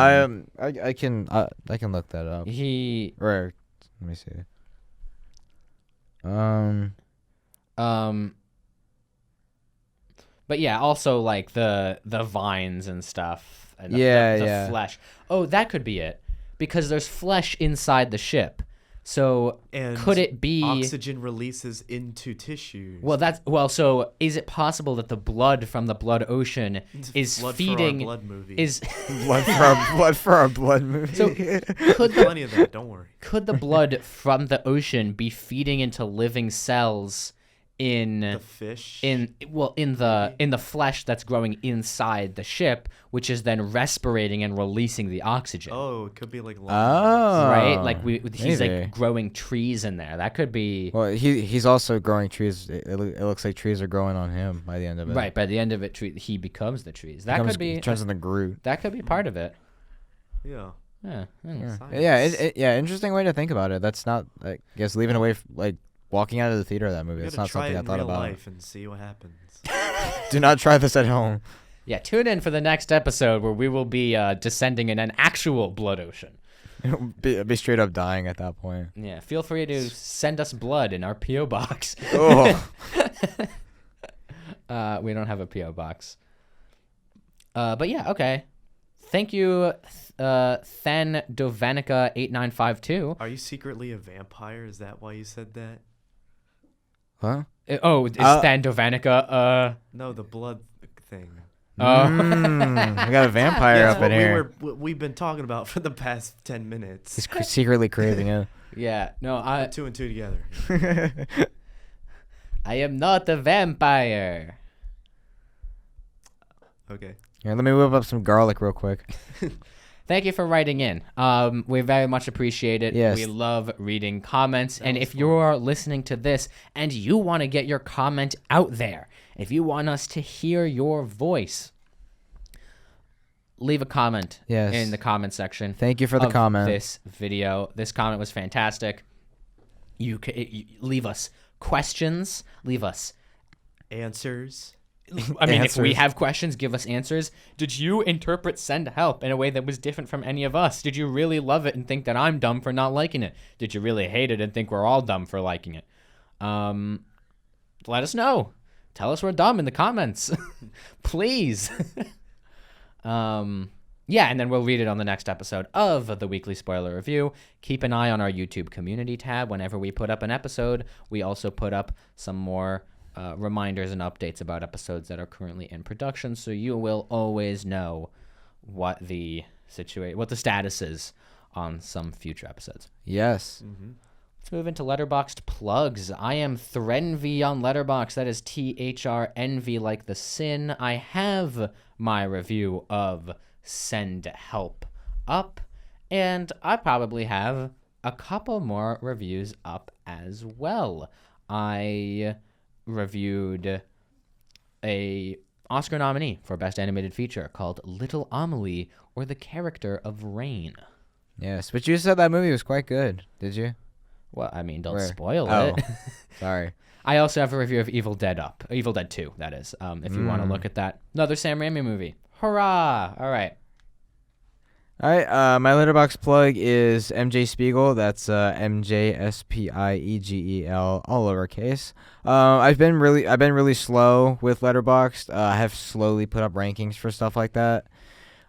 I can look that up. He Or let me see. But yeah, also like the vines and stuff and the Yeah. flesh. Oh, that could be it. Because there's flesh inside the ship. So and could it be oxygen releases into tissues. so is it possible that the blood from the blood ocean is blood feeding for our blood movie. is blood for our blood movie. so could the Plenty of that. Don't worry. could the blood from the ocean be feeding into living cells in The fish. in the flesh that's growing inside the ship, which is then respirating and releasing the oxygen. Oh, it could be like. Right? Like he's maybe. like growing trees in there. That could be Well, he's also growing trees. It looks like trees are growing on him by the end of it. right. By the end of it, he becomes the trees. That could be turns into Groot. that could be part of it. Yeah. Yeah. Yeah, Science. Interesting way to think about it. That's not, I guess, leaving away like walking out of the theater of that movie. You That's gotta not try something it I in thought real about. life and see what happens. Do not try this at home. Yeah. Tune in for the next episode where we will be descending in an actual blood ocean. be straight up dying at that point. Yeah. Feel free to send us blood in our PO box. Oh. We don't have a PO box. But yeah, okay. Thank you, Then Dovanika 8952. Are you secretly a vampire? Is that why you said that? Huh? Oh, is Then Dovanika No, the blood thing. We got a vampire That's up in what here. we've been talking about for the past 10 minutes. He's secretly craving it. Yeah. No, I 2 and 2 together. I am not a vampire. Okay. Here, let me whip up some garlic real quick. Thank you for writing in. We very much appreciate it. Yes. We love reading comments. And if you're listening to this and you want to get your comment out there, if you want us to hear your voice, leave a comment Yes. in the comment section. Thank you for the of comment. This video. This comment was fantastic. You leave us questions. Leave us. Answers. I mean, if we Answers. have questions, give us answers. Did you interpret Send Help in a way that was different from any of us? Did you really love it and think that I'm dumb for not liking it? Did you really hate it and think we're all dumb for liking it? Let us know. Tell us we're dumb in the comments. Please. Yeah, and then we'll read it on the next episode of the Weekly Spoiler Review. Keep an eye on our YouTube community tab. Whenever we put up an episode, we also put up some more reminders and updates about episodes that are currently in production, so you will always know what the status is on some future episodes. Yes. Let's move into Letterboxd plugs. I am Threnv on Letterboxd. That is THRNV like the sin. I have my review of Send Help up, and I probably have a couple more reviews up as well. I reviewed a Oscar nominee for Best Animated Feature called Little Amelie, or The Character of Rain. Yes, but you said that movie was quite good. Did you? Well, I mean, don't Where? spoil Oh. it. Sorry. I also have a review of Evil Dead 2, that is, if you want to look at that. Another Sam Raimi movie. Hurrah! All right. All right. My letterbox plug is MJ Spiegel. That's MJSPIEGEL, all lowercase. I've been really slow with Letterboxd. I have slowly put up rankings for stuff like that.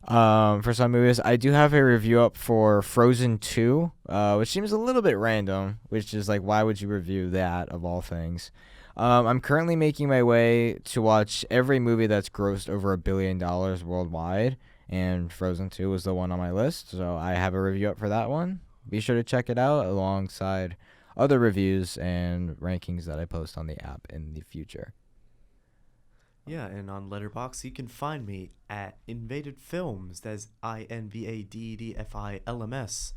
For some movies, I do have a review up for Frozen 2, which seems a little bit random. Which is like, why would you review that of all things? I'm currently making my way to watch every movie that's grossed over $1 billion worldwide. And Frozen 2 was the one on my list, so I have a review up for that one. Be sure to check it out alongside other reviews and rankings that I post on the app in the future. Yeah, and on Letterboxd you can find me at Invaded Films. That's INVADEDFILMS.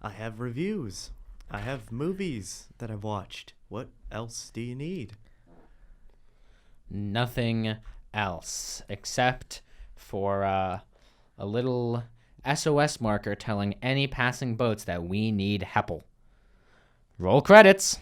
I have reviews. I have movies that I've watched. What else do you need? Nothing else except for a little SOS marker telling any passing boats that we need Heppel. Roll credits.